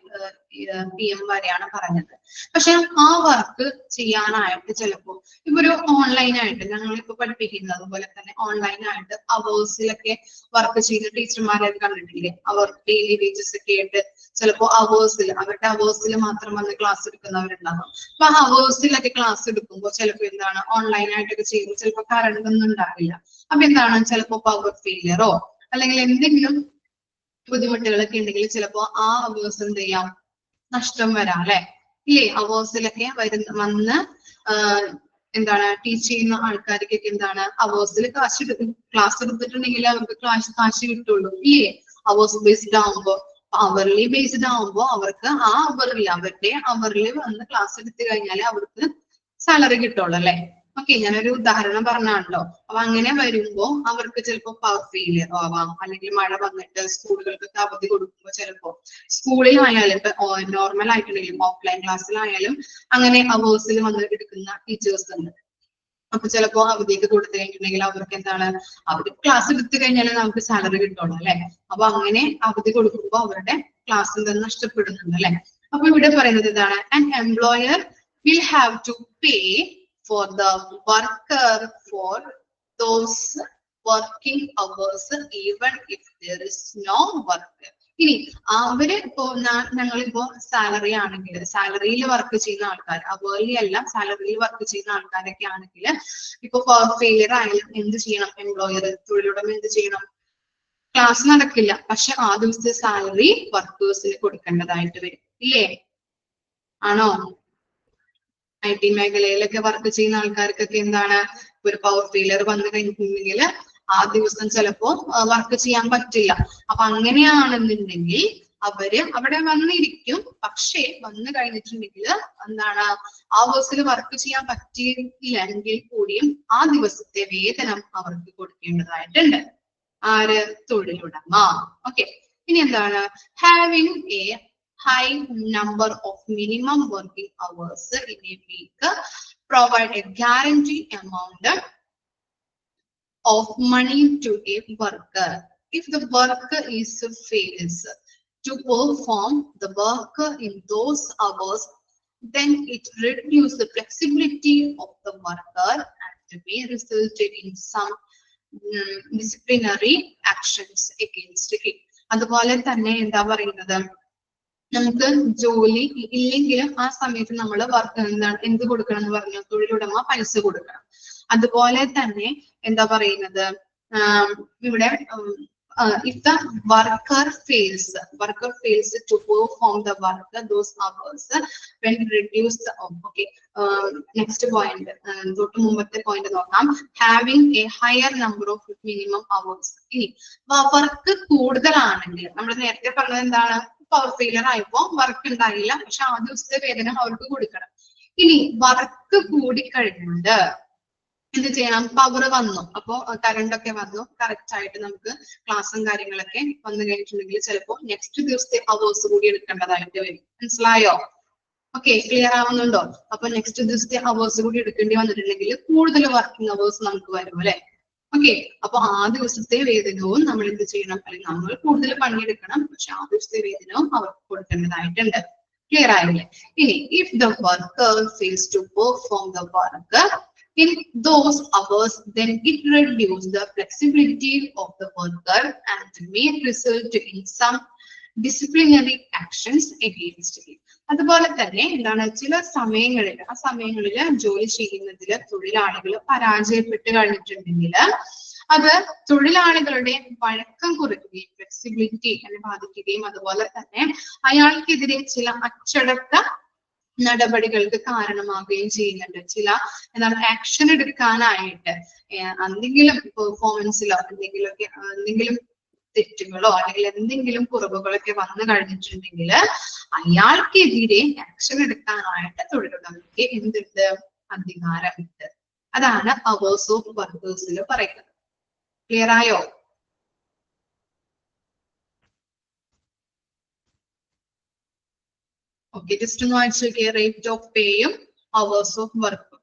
PM വരെയാണ് പറഞ്ഞത്. പക്ഷെ ആ വർക്ക് ചെയ്യാനായിട്ട് ചിലപ്പോ ഇപ്പൊ ഒരു ഓൺലൈനായിട്ട് ഞങ്ങളിപ്പോ പഠിപ്പിക്കുന്നത് പോലെ തന്നെ ഓൺലൈനായിട്ട് അവേഴ്സിലൊക്കെ വർക്ക് ചെയ്യുന്ന ടീച്ചർമാരെ കണ്ടിട്ടില്ലേ? അവർ ഡെയിലി വേജസ് ഒക്കെ ആയിട്ട് ചിലപ്പോ അവരുടെ അവേഴ്സിൽ മാത്രം വന്ന് ക്ലാസ് എടുക്കുന്നവരുണ്ടാകും. അപ്പൊ ആ അവേഴ്സിലൊക്കെ ക്ലാസ് എടുക്കുമ്പോൾ ചിലപ്പോ എന്താണ് ഓൺലൈനായിട്ടൊക്കെ ചെയ്യുമ്പോൾ ചിലപ്പോൾ കറണ്ട് ഒന്നും ഉണ്ടാവില്ല. അപ്പൊ എന്താണ്? ചിലപ്പോ പവർ ഫെയിലിയറോ അല്ലെങ്കിൽ എന്തെങ്കിലും ബുദ്ധിമുട്ടുകളൊക്കെ ഉണ്ടെങ്കിൽ ചിലപ്പോ ആ അവേഴ്സ് എന്ത് ചെയ്യാം? നഷ്ടം വരാം അല്ലെ? ഇല്ലേ? അവേഴ്സിലൊക്കെ വന്ന് എന്താണ് ടീച്ച് ചെയ്യുന്ന ആൾക്കാർക്കൊക്കെ എന്താണ് അവേഴ്സിൽ ക്ലാസ് എടുത്തിട്ടുണ്ടെങ്കിൽ അവർക്ക് കാശ് കിട്ടുള്ളൂ. ഇല്ലേ? അവേഴ്സ് ബേസ്ഡ് ആവുമ്പോ, അവർലി ബേസ്ഡ് ആവുമ്പോ അവർക്ക് ആ അവരുടെ അവറിൽ വന്ന് ക്ലാസ് എടുത്തു കഴിഞ്ഞാൽ അവർക്ക് സാലറി കിട്ടുള്ളൂ അല്ലെ. ഓക്കെ, ഞാനൊരു ഉദാഹരണം പറഞ്ഞാണല്ലോ. അപ്പൊ അങ്ങനെ വരുമ്പോ അവർക്ക് ചിലപ്പോൾ പവർ ഫെയിലിയർ ആവാം, അല്ലെങ്കിൽ മഴ വന്നിട്ട് സ്കൂളുകൾക്കൊക്കെ അവധി കൊടുക്കുമ്പോൾ ചിലപ്പോ സ്കൂളിലായാലും ഇപ്പൊ നോർമൽ ആയിട്ടുണ്ടെങ്കിലും ഓഫ്ലൈൻ ക്ലാസ്സിലായാലും അങ്ങനെ അവേഴ്സിൽ വന്ന് എടുക്കുന്ന ടീച്ചേഴ്സ് ഉണ്ട്. അപ്പൊ ചിലപ്പോ അവധിയൊക്കെ കൊടുത്തു കഴിഞ്ഞിട്ടുണ്ടെങ്കിൽ അവർക്ക് എന്താണ്, അവര് ക്ലാസ് എടുത്തു കഴിഞ്ഞാൽ നമുക്ക് സാലറി കിട്ടുള്ളൂ അല്ലെ. അപ്പൊ അങ്ങനെ അവധി കൊടുക്കുമ്പോൾ അവരുടെ ക്ലാസ്സിൽ നിന്ന് നഷ്ടപ്പെടുന്നുണ്ട് അല്ലെ. അപ്പൊ ഇവിടെ പറയുന്നത് എന്താണ്, an employer will have to pay for the worker for those working hours even if there is no work. ഇനി അവര് ഇപ്പോ ഞങ്ങളിപ്പോ സാലറി ആണെങ്കിൽ, സാലറിയിൽ വർക്ക് ചെയ്യുന്ന ആൾക്കാർ, അവേർലി അല്ല സാലറിയിൽ വർക്ക് ചെയ്യുന്ന ആൾക്കാരൊക്കെ ആണെങ്കിൽ ഇപ്പൊ ഫെയിലിയർ ആയാലും എന്ത് ചെയ്യണം, എംപ്ലോയർ തൊഴിലുടമ എന്ത് ചെയ്യണം, ക്ലാസ് നടക്കില്ല, പക്ഷെ ആ ദിവസത്തെ സാലറി വർക്കേഴ്സിന് കൊടുക്കേണ്ടതായിട്ട് വരും ഇല്ലേ? ആണോ? IT മേഖലയിലൊക്കെ വർക്ക് ചെയ്യുന്ന ആൾക്കാർക്കൊക്കെ എന്താണ്, ഒരു പവർ ഫെയിലിയർ വന്നു കഴിഞ്ഞിട്ടുണ്ടെങ്കിൽ ആ ദിവസം ചിലപ്പോ വർക്ക് ചെയ്യാൻ പറ്റില്ല. അപ്പൊ അങ്ങനെയാണെന്നുണ്ടെങ്കിൽ അവര് അവിടെ വന്നിരിക്കും, പക്ഷേ വന്നു കഴിഞ്ഞിട്ടുണ്ടെങ്കിൽ എന്താണ്, ആ ദിവസത്തിൽ വർക്ക് ചെയ്യാൻ പറ്റിയില്ലെങ്കിൽ കൂടിയും ആ ദിവസത്തെ വേതനം അവർക്ക് കൊടുക്കേണ്ടതായിട്ടുണ്ട്. ആര്? തൊഴിലുടമ. ഓക്കെ, ഇനി എന്താണ്, having A high number of minimum working hours in a week provide a guaranteed amount of money to a worker. If the worker fails to perform the work in those hours, then it reduces the flexibility of the worker and may result in some disciplinary actions against him. അതുപോലെ തന്നെ എന്താ പറയുന്നത്, നമുക്ക് ജോലി ഇല്ലെങ്കിലും ആ സമയത്ത് നമ്മൾ വർക്ക് എന്താണ് എന്ത് കൊടുക്കണം എന്ന് പറഞ്ഞു, തൊഴിലുടമ പൈസ കൊടുക്കണം. അതുപോലെ തന്നെ എന്താ പറയുന്നത്, ഇവിടെ if the worker fails to perform the work those hours when reduce the okay next point തൊട്ട് മുമ്പത്തെ പോയിന്റ് നോക്കാം, having a higher number of minimum hours. ഇനി വർക്ക് കൂടുതലാണെങ്കിൽ, നമ്മൾ നേരത്തെ പറഞ്ഞത് എന്താണ്, പവർ ഫെയിലിയർ ആയപ്പോ വർക്ക് ഉണ്ടായില്ല, പക്ഷെ ആ ദിവസത്തെ വേതനം അവർക്ക് കൊടുക്കണം. ഇനി വർക്ക് കൂടിക്കഴിഞ്ഞുണ്ട് എന്ത് ചെയ്യണം, പവർ വന്നു, അപ്പോ കറണ്ട് ഒക്കെ വന്നു, കറക്റ്റ് ആയിട്ട് നമുക്ക് ക്ലാസ്സും കാര്യങ്ങളൊക്കെ വന്നു കഴിഞ്ഞിട്ടുണ്ടെങ്കിൽ ചിലപ്പോ നെക്സ്റ്റ് ദിവസത്തെ അവേഴ്സ് കൂടി എടുക്കേണ്ടതായിട്ട് വരും. മനസ്സിലായോ? ഓക്കെ, ക്ലിയർ ആവുന്നുണ്ടോ? അപ്പൊ നെക്സ്റ്റ് ദിവസത്തെ അവേഴ്സ് കൂടി എടുക്കേണ്ടി വന്നിട്ടുണ്ടെങ്കിൽ കൂടുതൽ വർക്കിംഗ് അവേഴ്സ് നമുക്ക് വരും അല്ലെ. ഓക്കെ, അപ്പൊ ആ ദിവസത്തെ വേതനവും നമ്മൾ എന്ത് ചെയ്യണം, അല്ലെങ്കിൽ നമ്മൾ കൂടുതൽ പണിയെടുക്കണം, പക്ഷെ ആ ദിവസത്തെ വേതനവും അവർക്ക് കൊടുക്കേണ്ടതായിട്ടുണ്ട്. ക്ലിയർ ആയില്ലേ? ഇനി if the worker fails to perform the work in those hours, then it reduces the flexibility of the worker and may result in some disciplinary actions against him. അതുപോലെ തന്നെ എന്താണ്, ചില സമയങ്ങളിൽ ആ സമയങ്ങളിൽ ജോലി ചെയ്യുന്നതിൽ തൊഴിലാളികൾ പരാജയപ്പെട്ട് കഴിഞ്ഞിട്ടുണ്ടെങ്കിൽ അത് തൊഴിലാളികളുടെ വഴക്കം കുറയ്ക്കുകയും ഫ്ലെക്സിബിലിറ്റി എന്നെ ബാധിക്കുകയും അതുപോലെ തന്നെ അയാൾക്കെതിരെ ചില അച്ചടക്ക നടപടികൾക്ക് കാരണമാവുകയും ചെയ്യുന്നുണ്ട്. ചില എന്താണ് ആക്ഷൻ എടുക്കാനായിട്ട് എന്തെങ്കിലും പെർഫോമൻസിലോ എന്തെങ്കിലും തെറ്റുകളോ അല്ലെങ്കിൽ എന്തെങ്കിലും കുറവുകളൊക്കെ വന്നു കഴിഞ്ഞിട്ടുണ്ടെങ്കിൽ അയാൾക്കെതിരെ ആക്ഷൻ എടുക്കാനായിട്ട് തൊഴിലുടമയ്ക്ക് എന്തുണ്ട്, അധികാരമുണ്ട്. അതാണ് അവേഴ്സ് ഓഫ് വർക്കേഴ്സിൽ പറയുന്നത്. ക്ലിയർ ആയോ? ഓക്കെ, ജസ്റ്റ് ഒന്ന് വായിച്ചു നോക്കിയേ, റേറ്റ് ഓഫ് പേയും അവേഴ്സ് ഓഫ് വർക്കും.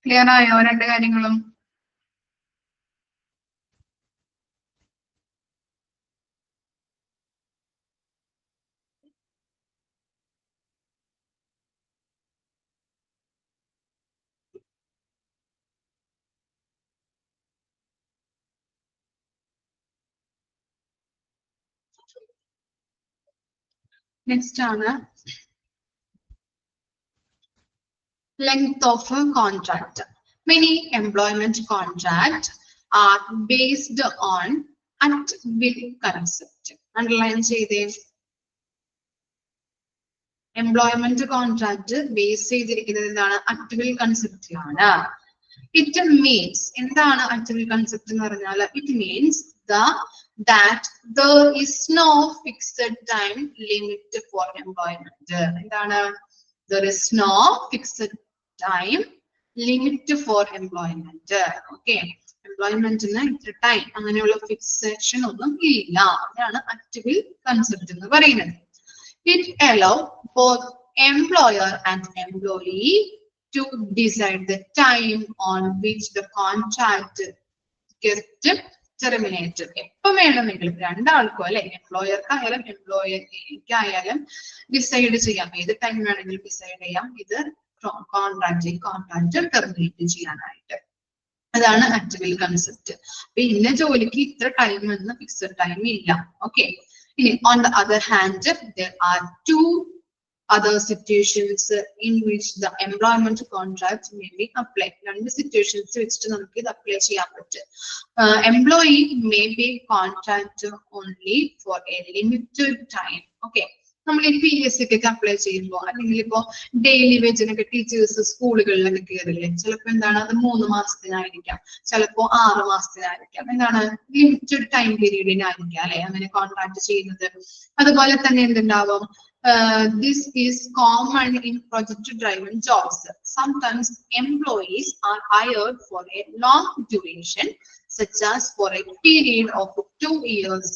ക്ലിയർ ആയോ രണ്ട് കാര്യങ്ങളും? നെക്സ്റ്റ് ആണ് length of a contract. Many employment contracts are based on at-will concept. Underline ചെയ്തേ. എംപ്ലോയ്മെന്റ് കോൺട്രാക്ട് ബേസ് ചെയ്തിരിക്കുന്നത് എന്താണ്? at-will കൺസെപ്റ്റിലാണ്. It means എന്താണ് at-will കൺസെപ്റ്റ് എന്ന് പറഞ്ഞാൽ? It means that there is no fixed time limit for employment. എന്താണ്? There is no fixed time limit for employment. Okay. Employment in the time അങ്ങനെയുള്ള fixation ഒന്നും ഇല്ല. അതാണ് at-will concept എന്ന് പറയുന്നത്. It allows both employer and employee to decide the time on which the contract gets terminated. എപ്പോ വേണമെങ്കിലും രണ്ടാൾക്കോ അല്ലെ, എംപ്ലോയർക്കായാലും എംപ്ലോയിക്കായാലും decide ചെയ്യാം, ഏത് ടൈം വേണമെങ്കിലും ഡിസൈഡ് ചെയ്യാം ഇത് കോൺട്രാക്ട് ടെർമിനേറ്റ് ചെയ്യാനായിട്ട്. അതാണ് at-will കൺസെപ്റ്റ്. അപ്പൊ ഇന്ന ജോലിക്ക് ഇത്ര ടൈം എന്ന് ഫിക്സഡ് ടൈം ഇല്ല. ഓക്കെ. ഇനി on the other hand, there are two other situations in which the employment contract may be applied. രണ്ട് സിറ്റുവേഷൻസ് വെച്ചിട്ട് നമുക്ക് ഇത് അപ്ലൈ ചെയ്യാൻ പറ്റും. Employee may be contracted only for a limited time. Okay. നമ്മൾ ഈ PSC ഒക്കെ അപ്ലൈ ചെയ്യുമ്പോൾ അല്ലെങ്കിൽ ഇപ്പോ ഡെയിലി വേജിനൊക്കെ ടീച്ചേഴ്സ് സ്കൂളുകളിലൊക്കെ കയറില്ലേ, ചിലപ്പോൾ എന്താണ് അത് 3 മാസത്തിനായിരിക്കാം, ചിലപ്പോ 6 മാസത്തിനായിരിക്കാം. എന്താണ് ലിമിറ്റഡ് ടൈം പീരീഡിനായിരിക്കാം അല്ലെ അങ്ങനെ കോൺട്രാക്ട് ചെയ്യുന്നത്. അതുപോലെ തന്നെ എന്തുണ്ടാവും? This is common in project-driven jobs. Sometimes employees are hired for a long duration, such as for a period of 2 years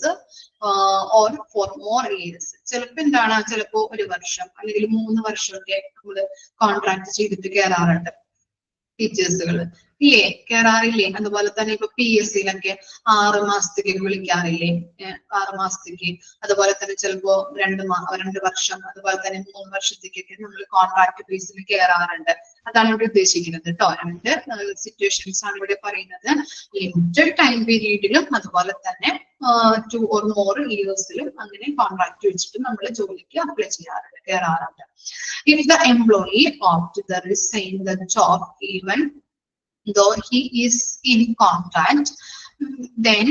or for more years. ചിലപ്പോ എന്താണ്, ചിലപ്പോ 1 വർഷം അല്ലെങ്കിൽ 3 വർഷമൊക്കെ നമ്മള് കോൺട്രാക്ട് ചെയ്തിട്ട് കയറാറുണ്ട് ടീച്ചേഴ്സുകൾ ഇല്ലേ, കയറാറില്ലേ? അതുപോലെ തന്നെ ഇപ്പൊ PSCയിലൊക്കെ 6 മാസത്തേക്ക് വിളിക്കാറില്ലേ, 6 മാസത്തേക്ക്. അതുപോലെ തന്നെ ചിലപ്പോ 2 വർഷം, അതുപോലെ തന്നെ 3 വർഷത്തേക്കൊക്കെ നമ്മൾ കോൺട്രാക്ട് ബേസിൽ കയറാറുണ്ട്. അതാണ് ഇവിടെ ഉദ്ദേശിക്കുന്നത് കേട്ടോ. രണ്ട് സിറ്റുവേഷൻസ് ആണ് ഇവിടെ പറയുന്നത്. ലിമിറ്റഡ് ടൈം പീരീഡിലും അതുപോലെ തന്നെ 2 or more ഇയേഴ്സിലും അങ്ങനെ കോൺട്രാക്ട് വെച്ചിട്ട് നമ്മൾ ജോലിക്ക് അപ്ലൈ ചെയ്യാറുണ്ട്, കയറാറുണ്ട്. If the employee opts to resign the job even though he is in contract, then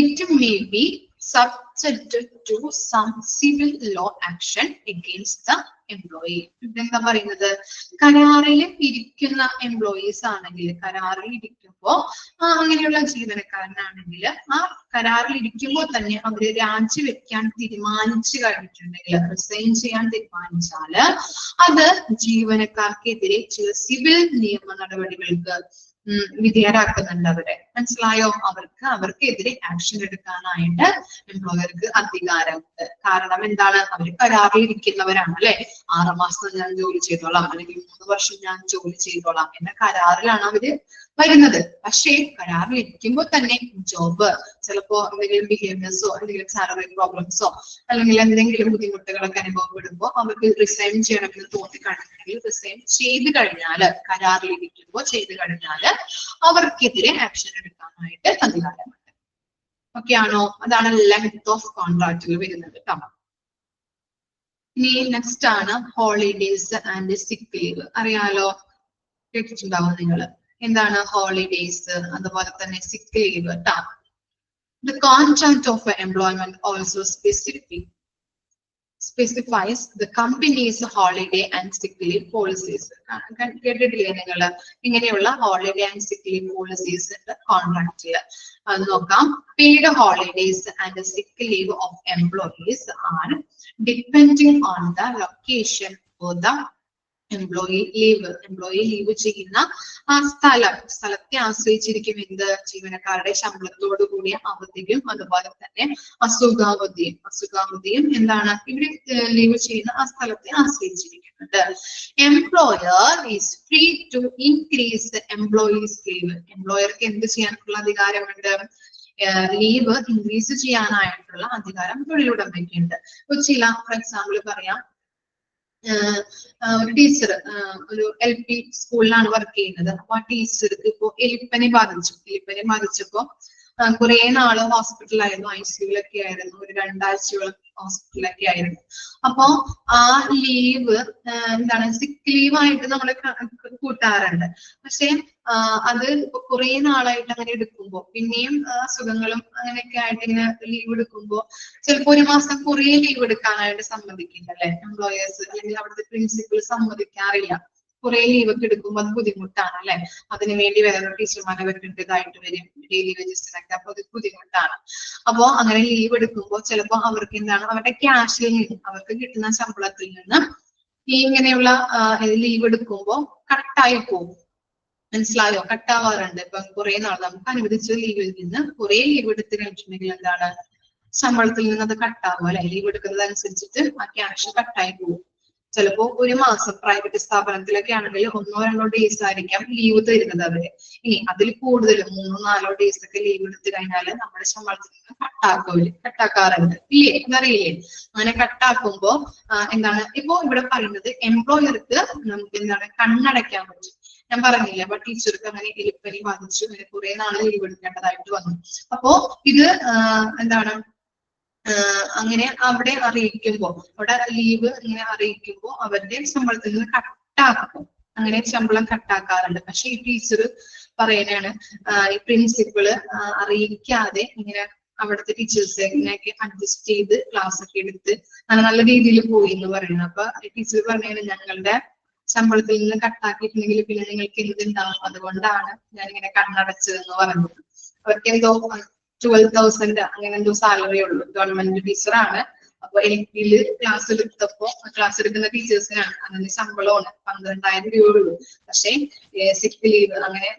it may be subjected to some civil law action against the employee. എന്താ പറയുന്നത്? കരാറിൽ ഇരിക്കുന്ന employees ആണെങ്കിൽ, കരാറിൽ ഇരിക്കുമ്പോ അങ്ങനെയുള്ള ജീവനക്കാരനാണെങ്കിൽ ആ കരാറിൽ ഇരിക്കുമ്പോൾ തന്നെ അവര് രാജിവെക്കാൻ തീരുമാനിച്ചു കഴിഞ്ഞിട്ടുണ്ടെങ്കിൽ, റിസൈൻ ചെയ്യാൻ തീരുമാനിച്ചാല് അത് ജീവനക്കാർക്കെതിരെ ചില സിവിൽ നിയമ നടപടികൾക്ക് വിധേയരാക്കുന്നുണ്ട് അവരെ. മനസ്സിലായോ? അവർക്കെതിരെ ആക്ഷൻ എടുക്കാനായിട്ട് എംപ്ലോയർക്ക് അധികാരമുണ്ട്. കാരണം എന്താണ്? അവർ കരാറിലിരിക്കുന്നവരാണ് അല്ലെ. 6 മാസം ഞാൻ ജോലി ചെയ്തോളാം അല്ലെങ്കിൽ 3 വർഷം ഞാൻ ജോലി ചെയ്തോളാം എന്ന കരാറിലാണ് അവര് വരുന്നത്. പക്ഷേ കരാറിൽ ഇരിക്കുമ്പോൾ തന്നെ ജോബ് ചിലപ്പോ എന്തെങ്കിലും ബിഹേവിയേഴ്സോ എന്തെങ്കിലും സാലറി പ്രോബ്ലംസോ അല്ലെങ്കിൽ എന്തെങ്കിലും ബുദ്ധിമുട്ടുകളൊക്കെ അനുഭവപ്പെടുമ്പോൾ അവർക്ക് റിസൈൻ ചെയ്യണമെന്ന് തോന്നിക്കഴിഞ്ഞാൽ റിസൈൻ ചെയ്ത് കഴിഞ്ഞാല്, കരാറിൽ ഇരിക്കുമ്പോൾ ചെയ്ത് കഴിഞ്ഞാല് അവർക്കെതിരെ ആക്ഷൻ എടുക്കാനായിട്ട് അധികാരമുണ്ട്. ഓക്കെ ആണോ? അതാണ് ലെങ്ത് ഓഫ് കോൺട്രാക്റ്റിൽ വരുന്നത് കേട്ടോ. ഇനി നെക്സ്റ്റ് ആണ് ഹോളിഡേസ് ആൻഡ് സിക്ക് ലീവ്. അറിയാലോ, കേട്ടിട്ടുണ്ടാവും നിങ്ങള്. എന്താണ് ഹോളിഡേസ് അതുപോലെ തന്നെ സിക്ക് ലീവ് കേട്ടോ. The contract of employment also specific specifies the company's holiday and sick leave policies. കേട്ടിട്ടില്ലേ നിങ്ങൾ ഇങ്ങനെയുള്ള holiday and sick leave policies കോൺട്രാക്റ്റിൽ അത് നോക്കാം. Paid holidays and sick leave of employees are depending on the location or the employee leave ചെയ്യുന്ന ആ സ്ഥലത്തെ ആശ്രയിച്ചിരിക്കും എന്ത് ജീവനക്കാരുടെ ശമ്പളത്തോടു കൂടിയ അവധിയും അതുപോലെ തന്നെ അസുഖാവധിയും എന്താണ് ഇവിടെ ലീവ് ചെയ്യുന്ന ആ സ്ഥലത്തെ ആശ്രയിച്ചിരിക്കുന്നുണ്ട്. Employer is free to increase employees leave. എംപ്ലോയർക്ക് എന്ത് ചെയ്യാനുള്ള അധികാരമുണ്ട്? ലീവ് ഇൻക്രീസ് ചെയ്യാനായിട്ടുള്ള അധികാരം തൊഴിലുടമയ്ക്കുണ്ട്. ചില ഫോർ എക്സാമ്പിൾ പറയാം, ഒരു ടീച്ചർ ഒരു LP സ്കൂളിലാണ് വർക്ക് ചെയ്യുന്നത്. അപ്പൊ ആ ടീച്ചർക്ക് ഇപ്പോ എലിപ്പനി ബാധിച്ചപ്പോ കുറെ നാള് ഹോസ്പിറ്റലായിരുന്നു, ICUലൊക്കെ ആയിരുന്നു, ഒരു 2 ആഴ്ചയോളം ഹോസ്പിറ്റലൊക്കെ ആയിരുന്നു. അപ്പോ ആ ലീവ് എന്താണ് സിക്ക് ലീവ് ആയിട്ട് നമ്മൾ കൂട്ടാറുണ്ട്. പക്ഷെ അത് ഇപ്പൊ കുറെ നാളായിട്ട് അങ്ങനെ എടുക്കുമ്പോ പിന്നെയും അസുഖങ്ങളും അങ്ങനെയൊക്കെ ആയിട്ട് ഇങ്ങനെ ലീവ് എടുക്കുമ്പോ ചിലപ്പോ ഒരു മാസം കുറെ ലീവ് എടുക്കാനായിട്ട് സമ്മതിക്കില്ല അല്ലെ എംപ്ലോയേഴ്സ്, അല്ലെങ്കിൽ അവിടുത്തെ പ്രിൻസിപ്പൽ സമ്മതിക്കാറില്ല. കുറെ ലീവ് ഒക്കെ എടുക്കുമ്പോൾ അത് ബുദ്ധിമുട്ടാണ് അല്ലെ. അതിനുവേണ്ടി വേറെ ടീച്ചർമാരെ വെക്കേണ്ടതായിട്ട് വരും, ഡെയിലി വേജസിനൊക്കെ. അപ്പൊ അത് ബുദ്ധിമുട്ടാണ്. അപ്പോ അങ്ങനെ ലീവ് എടുക്കുമ്പോൾ ചിലപ്പോ അവർക്ക് എന്താണ് അവരുടെ ക്യാഷിൽ നിന്ന്, അവർക്ക് കിട്ടുന്ന ശമ്പളത്തിൽ നിന്ന് ഈ ഇങ്ങനെയുള്ള ലീവ് എടുക്കുമ്പോൾ കട്ടായി പോകും. മനസ്സിലായോ? കട്ടാവാറുണ്ട്. ഇപ്പൊ കുറെ നാൾ നമുക്ക് അനുവദിച്ച ലീവിൽ നിന്ന് കുറെ ലീവ് എടുത്ത് കഴിഞ്ഞിട്ടുണ്ടെങ്കിൽ എന്താണ് ശമ്പളത്തിൽ നിന്ന് അത് കട്ടാവും അല്ലെ. ലീവ് എടുക്കുന്നത് അനുസരിച്ചിട്ട് ആ ക്യാഷ് കട്ടായി പോകും. ചിലപ്പോ ഒരു മാസം പ്രൈവറ്റ് സ്ഥാപനത്തിലൊക്കെ ആണെങ്കിൽ 1-2 ഡേയ്സ് ആയിരിക്കാം ലീവ് തരുന്നത് അവര്. ഇനി അതിൽ കൂടുതലും 3-4 ഡേയ്സ് ഒക്കെ ലീവ് എടുത്തു കഴിഞ്ഞാൽ നമ്മുടെ ശമ്പളത്തിൽ നിന്ന് കട്ടാക്കാറുണ്ട് ഇല്ലേ? അതറിയില്ലേ? അങ്ങനെ കട്ടാക്കുമ്പോ എന്താണ് ഇപ്പോ ഇവിടെ പറയുന്നത് എംപ്ലോയർക്ക് നമുക്ക് എന്താണ് കണ്ണടയ്ക്കാൻ പറ്റും. ഞാൻ പറഞ്ഞില്ല, അപ്പൊ ടീച്ചർക്ക് അങ്ങനെ എലിപ്പനി ബാധിച്ചു, അങ്ങനെ കുറെ നാള് ലീവ് എടുക്കേണ്ടതായിട്ട് വന്നു. അപ്പോ ഇത് എന്താണ് അങ്ങനെ അവിടെ അറിയിക്കുമ്പോ, അവിടെ ലീവ് ഇങ്ങനെ അറിയിക്കുമ്പോ അവരുടെ ശമ്പളത്തിൽ നിന്ന് കട്ടാക്കും. അങ്ങനെ ശമ്പളം കട്ടാക്കാറുണ്ട്. പക്ഷെ ഈ ടീച്ചർ പറയാനാണ് ഈ പ്രിൻസിപ്പള് അറിയിക്കാതെ ഇങ്ങനെ അവിടുത്തെ ടീച്ചേഴ്സ് ഇങ്ങനെയൊക്കെ അഡ്ജസ്റ്റ് ചെയ്ത് ക്ലാസ് ഒക്കെ എടുത്ത് നല്ല രീതിയിൽ പോയി എന്ന് പറയുന്നത്. അപ്പൊ ടീച്ചർ പറഞ്ഞാണ് ഞങ്ങളുടെ ശമ്പളത്തിൽ നിന്ന് കട്ടാക്കിയിട്ടുണ്ടെങ്കിൽ പിന്നെ നിങ്ങൾക്ക് എന്തുണ്ടാവും, അതുകൊണ്ടാണ് ഞാനിങ്ങനെ കണ്ണടച്ചതെന്ന് പറഞ്ഞത്. അവർക്ക് എന്തോ 12,000 അങ്ങനെ എന്തോ സാലറി ഉള്ളൂ, ഗവൺമെന്റ് ടീച്ചറാണ്. അപ്പൊ LPയില് ക്ലാസ് എടുക്കുന്ന ടീച്ചേഴ്സിനാണ് അതിന് ശമ്പളമാണ് 12,000 രൂപ ഉള്ളൂ. പക്ഷെ സിക്ക് ലീവ് അങ്ങനെ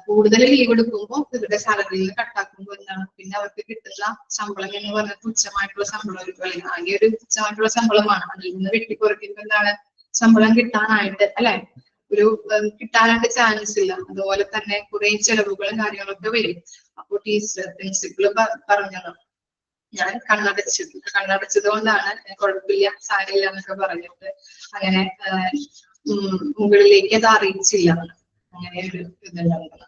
കൂടുതൽ ലീവ് എടുക്കുമ്പോൾ ഇവരുടെ സാലറിയിൽ നിന്ന് കട്ടാക്കുമ്പോൾ എന്താണ് പിന്നെ അവർക്ക് കിട്ടുന്ന ശമ്പളം എന്ന് പറഞ്ഞാൽ തുച്ഛമായിട്ടുള്ള ശമ്പളം ആയിരിക്കും. ആകെ ഒരു തുച്ഛമായിട്ടുള്ള ശമ്പളമാണ്. അതിൽ നിന്ന് വെട്ടിക്കുറയ്ക്കുമ്പോൾ എന്താണ് ശമ്പളം കിട്ടാനായിട്ട് അല്ലെ ഒരു കിട്ടാനായിട്ട് ചാൻസ് ഇല്ല. അതുപോലെ തന്നെ കുറെ ചെലവുകളും കാര്യങ്ങളൊക്കെ വരും. അപ്പൊ പ്രിൻസിപ്പള് പറഞ്ഞത് ഞാൻ കണ്ണടച്ചത് കൊണ്ടാണ്, കുഴപ്പമില്ല സാരില്ല എന്നൊക്കെ പറഞ്ഞിട്ട് അങ്ങനെ മുകളിലേക്ക് അത് അറിയിച്ചില്ല. അങ്ങനെ ഒരു ഇതുണ്ടായിരുന്നു.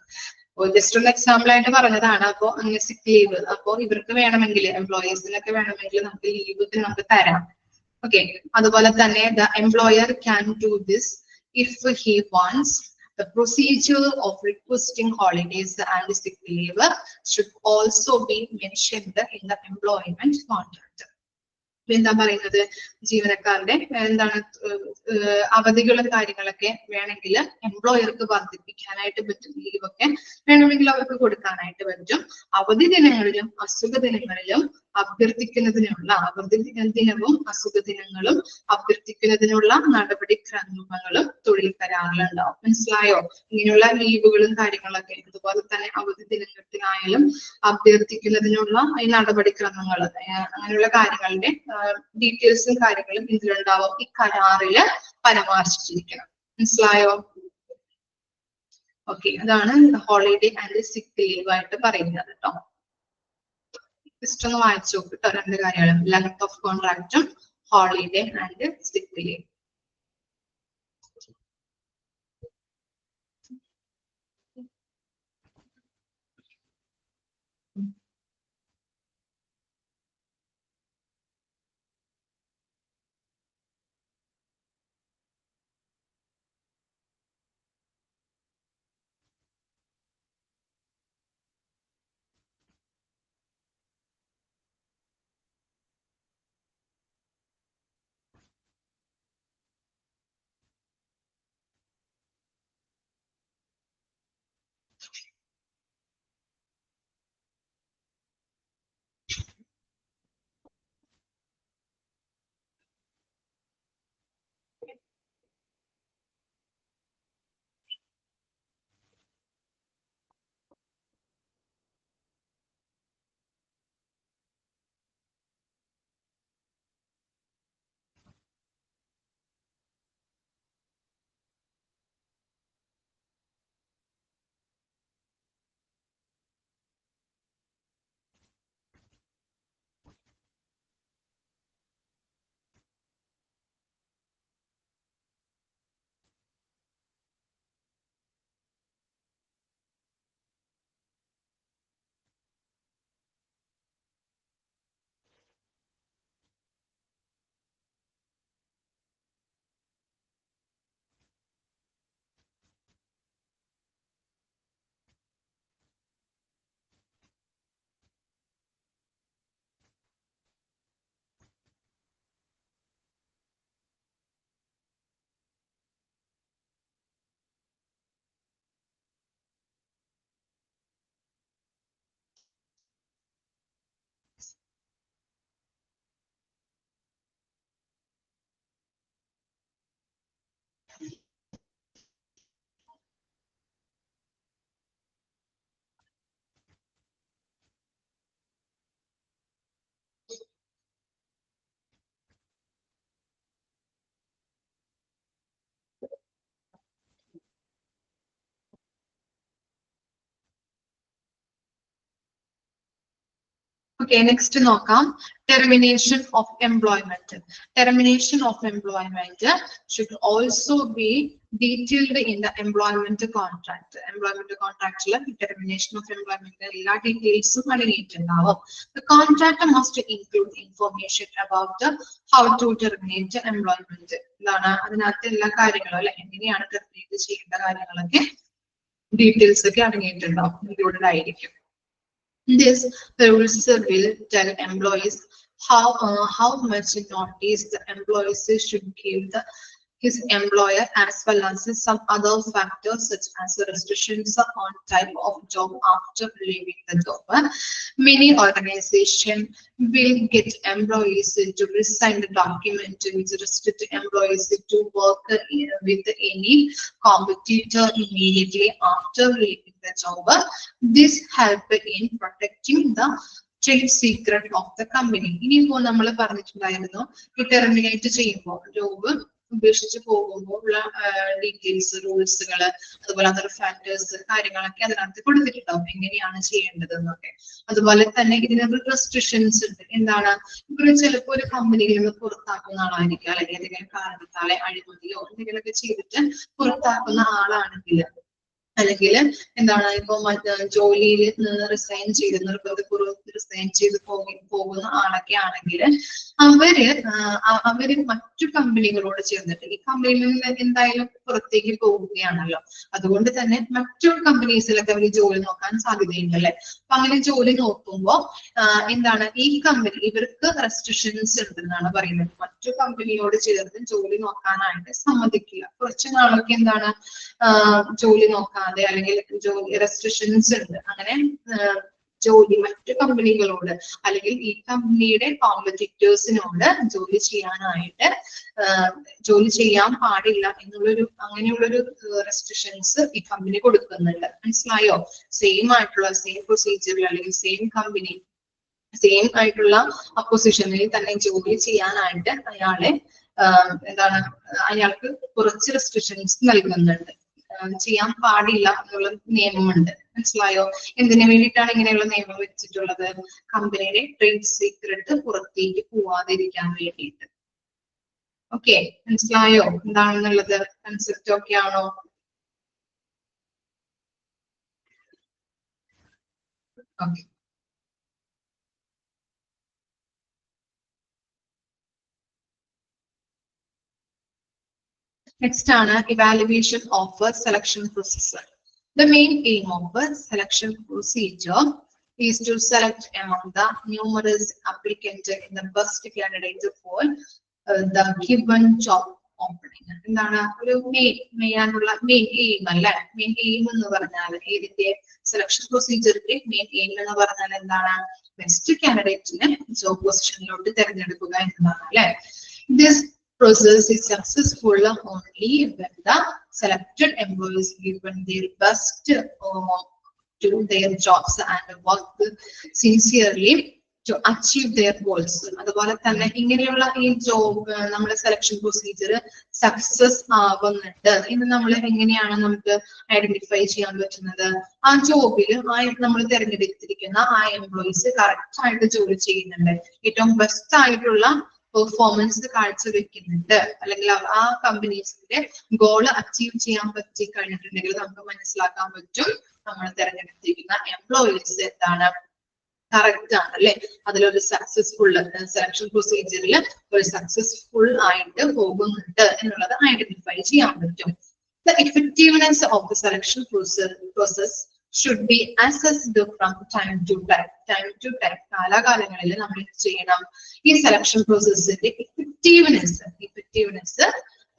ജസ്റ്റ് ഒന്ന് എക്സാമ്പിൾ ആയിട്ട് പറഞ്ഞതാണ്. അപ്പൊ അങ്ങനെ സിക്ക് ലീവ് അപ്പൊ ഇവർക്ക് വേണമെങ്കിൽ എംപ്ലോയേഴ്സിനൊക്കെ വേണമെങ്കിൽ നമുക്ക് ലീവ് നമുക്ക് തരാം. ഓക്കെ, അതുപോലെ തന്നെ the employer can do this if he wants. The procedure of requesting holidays and sick leave should also be mentioned in the employment contract. എന്താ പറയുന്നത്, ജീവനക്കാരുടെ എന്താണ് അവധികളും കാര്യങ്ങളൊക്കെ വേണമെങ്കിൽ എംപ്ലോയർക്ക് വർദ്ധിപ്പിക്കാനായിട്ട് പറ്റും. ലീവൊക്കെ വേണമെങ്കിൽ അവർക്ക് കൊടുക്കാനായിട്ട് പറ്റും. അവധി ദിനങ്ങളിലും അസുഖ ദിനങ്ങളിലും അഭ്യർത്ഥിക്കുന്നതിനുള്ള അവധി ദിനവും അസുഖ ദിനങ്ങളും അഭ്യർത്ഥിക്കുന്നതിനുള്ള നടപടിക്രമങ്ങളും തൊഴിൽ കരാറിലുണ്ടാവും. മനസ്സിലായോ? ഇങ്ങനെയുള്ള ലീവുകളും കാര്യങ്ങളൊക്കെ അതുപോലെ തന്നെ അവധി ദിനത്തിനായാലും അഭ്യർത്ഥിക്കുന്നതിനുള്ള ഈ നടപടിക്രമങ്ങൾ അങ്ങനെയുള്ള കാര്യങ്ങളുടെ ഡീറ്റെയിൽസും കാര്യങ്ങളും ഇതിലുണ്ടാവും. ഈ കരാറില് പരാമർശിച്ചിരിക്കണം. മനസ്സിലായോ? ഓക്കെ, അതാണ് ഹോളിഡേ ആൻഡ് സിക്ക് ലീവ് ആയിട്ട് പറയുന്നത് കേട്ടോ. ജസ്റ്റ് ഒന്ന് വായിച്ചു നോക്ക് കേട്ടോ 2 കാര്യങ്ങളും, ലെങ്ത് ഓഫ് കോൺട്രാക്റ്റും holiday and sick leave. Okay, next നോക്കാം termination of employment. Termination of employment should also be detailed in the employment contract. Employment contract termination of employment എല്ലാ ഡീറ്റെയിൽസും അടങ്ങിയിട്ടുണ്ടാവും. The contract must include information about how to terminate employment. എന്താണ് അതിനകത്ത് എല്ലാ കാര്യങ്ങളും അല്ലെ എങ്ങനെയാണ് terminate ചെയ്യേണ്ട കാര്യങ്ങളൊക്കെ ഡീറ്റെയിൽസ് ഒക്കെ അടങ്ങിയിട്ടുണ്ടാവും, ഇൻക്ലൂഡഡ് ആയിരിക്കും. This rules will tell employees how much notice the employees should give his employer, as well as some other factors such as restrictions on type of job after leaving the job. Many organizations will get employees to resign the document which restrict employees to work with any competitor immediately after leaving the job. This help in protecting the trade secret of the company. ഇനിയിപ്പോൾ നമ്മൾ പറഞ്ഞിട്ടുണ്ടായിരുന്നു ഈ terminate ചെയ്യുമ്പോൾ job ഉപേക്ഷിച്ച് പോകുമ്പോൾ ഉള്ള details, റൂൾസുകൾ, അതുപോലെ other factors കാര്യങ്ങളൊക്കെ അതിനകത്ത് കൊടുത്തിട്ടുണ്ടാവും എങ്ങനെയാണ് ചെയ്യേണ്ടത് എന്നൊക്കെ. അതുപോലെ തന്നെ ഇതിനകത്ത് റെസ്ട്രിക്ഷൻസ് ഉണ്ട്. എന്താണ്, ഇവർ ചിലപ്പോൾ ഒരു കമ്പനിയിൽ നിന്ന് പുറത്താക്കുന്ന ആളായിരിക്കും, അല്ലെങ്കിൽ ഏതെങ്കിലും കാരണത്താലെ അഴിമതിയോ എന്തെങ്കിലുമൊക്കെ ചെയ്തിട്ട് പുറത്താക്കുന്ന ആളാണെങ്കിൽ, അല്ലെങ്കിൽ എന്താണ് ഇപ്പൊ ജോലിയിൽ നിന്ന് റിസൈൻ ചെയ്ത് നിർബന്ധപൂർവ്വം റിസൈൻ ചെയ്ത് പോകുന്ന ആളൊക്കെ ആണെങ്കിൽ അവര് മറ്റു കമ്പനികളോട് ചേർന്നിട്ട്, ഈ കമ്പനിയിൽ നിന്ന് എന്തായാലും പുറത്തേക്ക് പോവുകയാണല്ലോ, അതുകൊണ്ട് തന്നെ മറ്റു കമ്പനീസിലൊക്കെ അവർ ജോലി നോക്കാൻ സാധ്യതയുണ്ടല്ലേ. അപ്പൊ അങ്ങനെ ജോലി നോക്കുമ്പോ എന്താണ് ഈ കമ്പനി ഇവർക്ക് റെസ്ട്രിക്ഷൻസ് ഉണ്ടെന്നാണ് പറയുന്നത്. മറ്റു കമ്പനിയോട് ചേർന്ന് ജോലി നോക്കാനായിട്ട് സമ്മതിക്കില്ല. കുറച്ചു നാളൊക്കെ എന്താണ് ജോലി നോക്കാൻ അല്ലെങ്കിൽ ജോലി റെസ്ട്രിക്ഷൻസ് ഉണ്ട്. അങ്ങനെ ജോലി മറ്റു കമ്പനികളോട് അല്ലെങ്കിൽ ഈ കമ്പനിയുടെ കോമ്പറ്റീറ്റേഴ്സിനോട് ജോലി ചെയ്യാൻ പാടില്ല എന്നുള്ളൊരു അങ്ങനെയുള്ളൊരു റെസ്ട്രിക്ഷൻസ് ഈ കമ്പനി കൊടുക്കുന്നുണ്ട്. മനസ്സിലായോ? സെയിം ആയിട്ടുള്ള സെയിം പ്രൊസീജിയറിൽ അല്ലെങ്കിൽ സെയിം കമ്പനി സെയിം ആയിട്ടുള്ള പൊസിഷനിൽ തന്നെ ജോലി ചെയ്യാനായിട്ട് അയാൾക്ക് കുറച്ച് റെസ്ട്രിക്ഷൻസ് നൽകുന്നുണ്ട്. ചെയ്യാൻ പാടില്ല എന്നുള്ള നിയമമുണ്ട്. മനസ്സിലായോ? എന്തിനു വേണ്ടിയിട്ടാണ് ഇങ്ങനെയുള്ള നിയമം വെച്ചിട്ടുള്ളത്? കമ്പനിയുടെ ട്രേഡ് സീക്രട്ട് പുറത്തേക്ക് പോവാതിരിക്കാൻ വേണ്ടിയിട്ട്. ഓക്കെ, മനസ്സിലായോ എന്താണെന്നുള്ളത്? കൺസെപ്റ്റ് ഒക്കെ ആണോ? ഓക്കെ. Next ആണ് evaluation of a selection procedure. The main aim of a selection procedure is to select among the numerous applicants in the best candidate for the given job opening. എന്താണ് ഒരു main aim അല്ലെ? Main aim എന്ന് പറഞ്ഞാൽ ഇതിന്റെ selection പ്രൊസീജിയറിന്റെ main aim എന്ന് പറഞ്ഞാൽ എന്താണ്? Best കാൻഡിഡേറ്റിനെ job പൊസിഷനിലോട്ട് തിരഞ്ഞെടുക്കുക എന്നതാണ് അല്ലെ. This process is successful only when the selected employees given their best to their jobs and work sincerely to achieve their goals. അതുപോലെ തന്നെ ഇങ്ങനെയുള്ള ഈ ജോബ് നമ്മുടെ സെലക്ഷൻ പ്രൊസീജിയർ സക്സസ് ആവുന്നുണ്ട് എന്ന് നമ്മൾ എങ്ങനെയാണ് നമുക്ക് ഐഡന്റിഫൈ ചെയ്യാൻ പറ്റുന്നത്? ആ ജോബിൽ നമ്മൾ തിരഞ്ഞെടുത്തിരിക്കുന്ന ആ എംപ്ലോയീസ് കറക്റ്റ് ആയിട്ട് ജോലി ചെയ്യുന്നുണ്ട്, ഏറ്റവും ബെസ്റ്റ് ആയിട്ടുള്ള പെർഫോമൻസ് കാഴ്ചവെക്കുന്നുണ്ട്, അല്ലെങ്കിൽ ആ കമ്പനീസിന്റെ ഗോള് അച്ചീവ് ചെയ്യാൻ പറ്റി കഴിഞ്ഞിട്ടുണ്ടെങ്കിൽ നമുക്ക് മനസ്സിലാക്കാൻ പറ്റും നമ്മൾ തിരഞ്ഞെടുത്തിരിക്കുന്ന എംപ്ലോയീസ് എന്താണ് കറക്റ്റ് ആണ് അല്ലെ. അതിലൊരു സക്സസ്ഫുൾ സെലക്ഷൻ പ്രൊസീജിയറിൽ ഒരു സക്സസ്ഫുൾ ആയിട്ട് പോകുന്നുണ്ട് എന്നുള്ളത് ഐഡന്റിഫൈ ചെയ്യാൻ പറ്റും. The effectiveness of the selection process should be assessed from time to time. കാലാകാലങ്ങളിൽ നമ്മൾ ചെയ്യണം ഈ സെലക്ഷൻ പ്രോസസ്സിന്റെ ഇഫക്റ്റീവ്നെസ്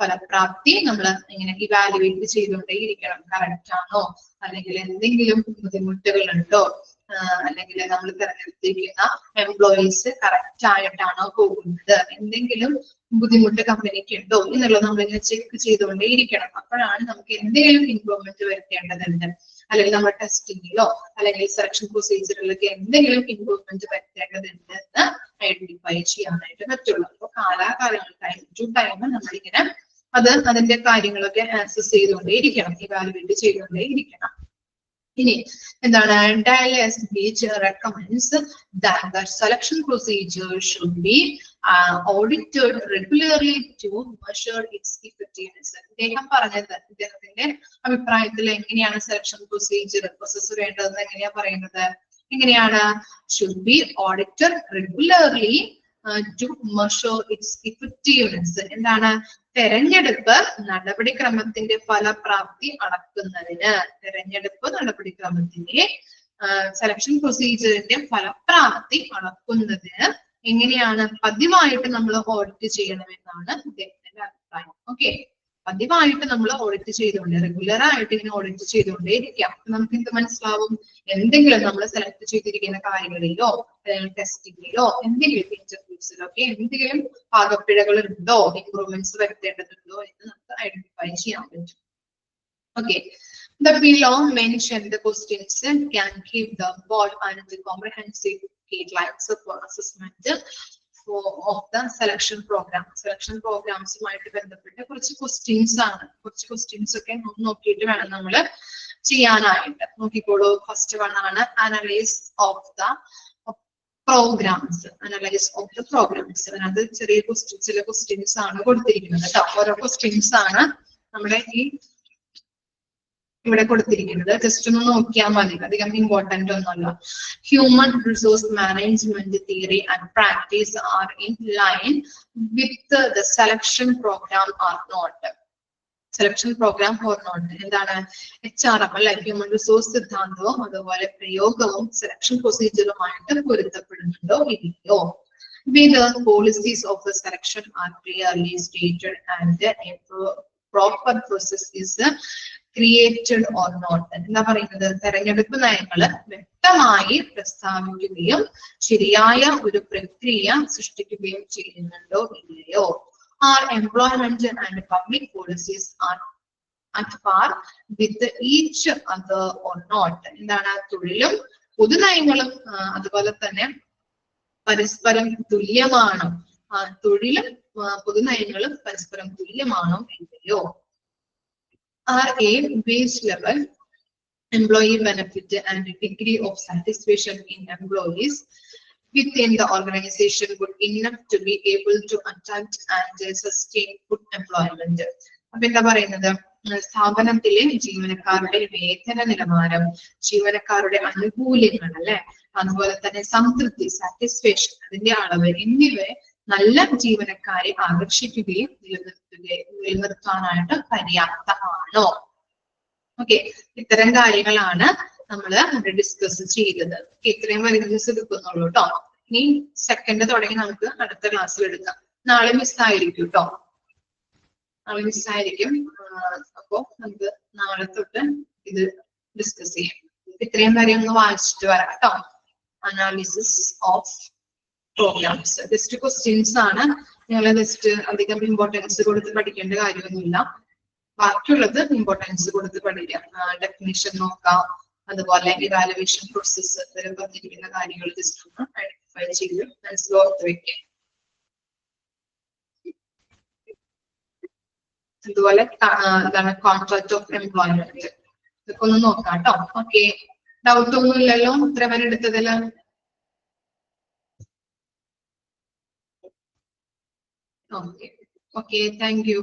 ഫലപ്രാപ്തി നമ്മൾ ഇങ്ങനെ ഇവാലുവേറ്റ് ചെയ്തുകൊണ്ടേയിരിക്കണം. കറക്റ്റ് ആണോ, അല്ലെങ്കിൽ എന്തെങ്കിലും ബുദ്ധിമുട്ടുകൾ ഉണ്ടോ, അല്ലെങ്കിൽ നമ്മൾ തിരഞ്ഞെടുത്തിരിക്കുന്ന എംപ്ലോയീസ് കറക്റ്റ് ആയിട്ടാണോ പോകുന്നത്, എന്തെങ്കിലും ബുദ്ധിമുട്ട് കമ്പനിക്ക് ഉണ്ടോ എന്നുള്ളത് നമ്മളിങ്ങനെ ചെക്ക് ചെയ്തുകൊണ്ടേയിരിക്കണം. അപ്പോഴാണ് നമുക്ക് എന്തെങ്കിലും ഇംപ്രൂവ്മെന്റ് വരുത്തേണ്ടതുണ്ട്, അല്ലെങ്കിൽ നമ്മുടെ ടെസ്റ്റിങ്ങിലോ അല്ലെങ്കിൽ സെലക്ഷൻ പ്രൊസീജിയറിലൊക്കെ എന്തെങ്കിലും ഇംപ്രൂവ്മെന്റ് വരുത്തേണ്ടതുണ്ട് എന്ന് ഐഡന്റിഫൈ ചെയ്യാനായിട്ട് പറ്റുള്ളൂ. അപ്പോൾ കാലാകാലങ്ങൾ ടൈം ടു ടൈം നമ്മളിങ്ങനെ അതിന്റെ കാര്യങ്ങളൊക്കെ ആക്സസ് ചെയ്തുകൊണ്ടേയിരിക്കണം, ഇവാലുവേറ്റ് ചെയ്തുകൊണ്ടേയിരിക്കണം. ഇനി എന്താണ് DISH recommends that the selection procedure should be audited regularly to measure its effectiveness. അദ്ദേഹം പറഞ്ഞത്, ഇദ്ദേഹത്തിന്റെ അഭിപ്രായത്തിൽ എങ്ങനെയാണ് സെലക്ഷൻ പ്രൊസീജിയർ പ്രോസസ് വേണ്ടതെന്ന് എങ്ങനെയാ പറയുന്നത്? എങ്ങനെയാണ്? should be audited regularly to measure its effectiveness. എന്താണ്? തെരഞ്ഞെടുപ്പ് നടപടിക്രമത്തിന്റെ ഫലപ്രാപ്തി അളക്കുന്നതിന്, തെരഞ്ഞെടുപ്പ് നടപടിക്രമത്തിന്റെ സെലക്ഷൻ പ്രൊസീജിയറിന്റെ ഫലപ്രാപ്തി അളക്കുന്നതിന് എങ്ങനെയാണ്? പതിവായിട്ട് നമ്മൾ ഓഡിറ്റ് ചെയ്യണമെന്നാണ് അദ്ദേഹത്തിന്റെ അഭിപ്രായം. ഓക്കെ, പതിവായിട്ട് നമ്മൾ ഓഡിറ്റ് ചെയ്തുകൊണ്ട്, റെഗുലർ ആയിട്ട് ഇങ്ങനെ ഓഡിറ്റ് ചെയ്തുകൊണ്ടേ ഇരിക്കാം. നമുക്ക് എന്ത് മനസ്സിലാവും? എന്തെങ്കിലും നമ്മൾ സെലക്ട് ചെയ്തിരിക്കുന്ന കാര്യങ്ങളിലോ അല്ലെങ്കിൽ ടെസ്റ്റിങ്ങിലോ എന്തെങ്കിലും ഇന്റർവ്യൂസിലോ ഒക്കെ എന്തെങ്കിലും പാകപ്പിഴകൾ ഉണ്ടോ, ഇംപ്രൂവ്മെന്റ്സ് വരുത്തേണ്ടതുണ്ടോ എന്ന് നമുക്ക് ഐഡന്റിഫൈ ചെയ്യാൻ പറ്റും. Okay, the below mentioned questions can give the broad and comprehensive guidelines for assessment of the selection program. Selection പ്രോഗ്രാംസുമായിട്ട് ബന്ധപ്പെട്ട കുറച്ച് ക്വസ്റ്റ്യൻസ് ആണ്. കുറച്ച് ക്വസ്റ്റ്യൻസ് ഒക്കെ നോക്കിയിട്ട് വേണം നമ്മൾ ചെയ്യാനായിട്ട്. നോക്കിക്കോളൂ. ഫസ്റ്റ് വൺ ആണ് analyse of the programmes. Analyse of the programmes. അതിനകത്ത് ചില ക്വസ്റ്റ്യൻസ് ആണ് കൊടുത്തിരിക്കുന്നത് കേട്ടോ. ഓരോ ക്വസ്റ്റ്യൻസ് ആണ് നമ്മുടെ ഇവിടെ കൊടുത്തിരിക്കുന്നത്. ജസ്റ്റ് ഒന്ന് നോക്കിയാൽ മതി, അധികം ഇമ്പോർട്ടന്റ് ഒന്നുമല്ല. Human resource management theory and practice are in line with the selection programme are not. Selection programme or not എന്താണ്? HRM അല്ലെ, ഹ്യൂമൻ റിസോഴ്സ് സിദ്ധാന്തവും അതുപോലെ പ്രയോഗവും സെലക്ഷൻ പ്രൊസീജിയറുമായിട്ട് പൊരുത്തപ്പെടുന്നുണ്ടോ ഇല്ലയോ? Whether policies of the selection are clearly stated and a proper process is created or not. എന്താ പറയുന്നത്? തെരഞ്ഞെടുപ്പ് നയങ്ങൾ വ്യക്തമായി പ്രസ്താവിക്കുകയും ശരിയായ ഒരു പ്രക്രിയ സൃഷ്ടിക്കുകയും ചെയ്യുന്നുണ്ടോ ഇല്ലയോ? Our employment and public policies are at par with each other or not. എന്താണ്? തൊഴിലും പൊതുനയങ്ങളും അതുപോലെ തന്നെ പരസ്പരം തുല്യമാണോ? തൊഴിലും പൊതുനയങ്ങളും പരസ്പരം തുല്യമാണോ ഇല്ലയോ? Are a wage level, employee benefit and degree of satisfaction in employees within the organization good enough to be able to attract and sustain good employment. അപ്പൊ എന്താ പറയുന്നത്? സ്ഥാപനത്തിലെ ജീവനക്കാരുടെ വേതന നിലവാരം, ജീവനക്കാരുടെ ആനുകൂല്യങ്ങൾ അല്ലെ, അതുപോലെ തന്നെ സംതൃപ്തി സാറ്റിസ്ഫാക്ഷൻ, അതിന്റെ അളവ് എന്നിവ നല്ല ജീവനക്കാരെ ആകർഷിക്കുകയും നിലനിർത്താനായിട്ട് പര്യാപ്തമാണോ? ഓക്കെ, ഇത്തരം കാര്യങ്ങളാണ് നമ്മൾ ഡിസ്കസ് ചെയ്തത്. ഇത്രയും വരെ എടുക്കുന്നുള്ളൂ കേട്ടോ. ഇനി സെക്കൻഡ് തുടങ്ങി നമുക്ക് അടുത്ത ക്ലാസ്സിൽ എടുക്കാം. നാളെ മിസ്സായിരിക്കും കേട്ടോ, നാളെ മിസ്സായിരിക്കും. അപ്പോ നമുക്ക് നാളെ തൊട്ട് ഇത് ഡിസ്കസ് ചെയ്യാം. ഇത്രയും വരെ ഒന്ന് വായിച്ചിട്ട് വരാം കേട്ടോ. Analysis of programmes just questions ആണ്. നിങ്ങൾ ജസ്റ്റ് അധികം ഇമ്പോർട്ടൻസ് കൊടുത്ത് പഠിക്കേണ്ട കാര്യമൊന്നുമില്ല. ബാക്കിയുള്ളത് ഇമ്പോർട്ടൻസ് കൊടുത്ത് പഠിക്കാം. ഡെഫിനിഷൻ നോക്കാം, അതുപോലെ ഇവാലുവേഷൻ പ്രോസസ് വരെ പറഞ്ഞിരിക്കുന്ന കാര്യങ്ങൾ ജസ്റ്റ് ഒന്ന് ഐഡന്റിഫൈ ചെയ്ത് മനസ്സിലോർത്ത് വെക്കാം. അതുപോലെ എന്താണ് കോൺട്രാക്ട് ഓഫ് എംപ്ലോയ്മെന്റ്, ഇതൊക്കെ ഒന്ന് നോക്കാം കേട്ടോ. ഓക്കെ, ഡൗട്ട് ഒന്നും ഇല്ലല്ലോ ഇത്ര വരെ എടുത്തതില്? Okay, thank you.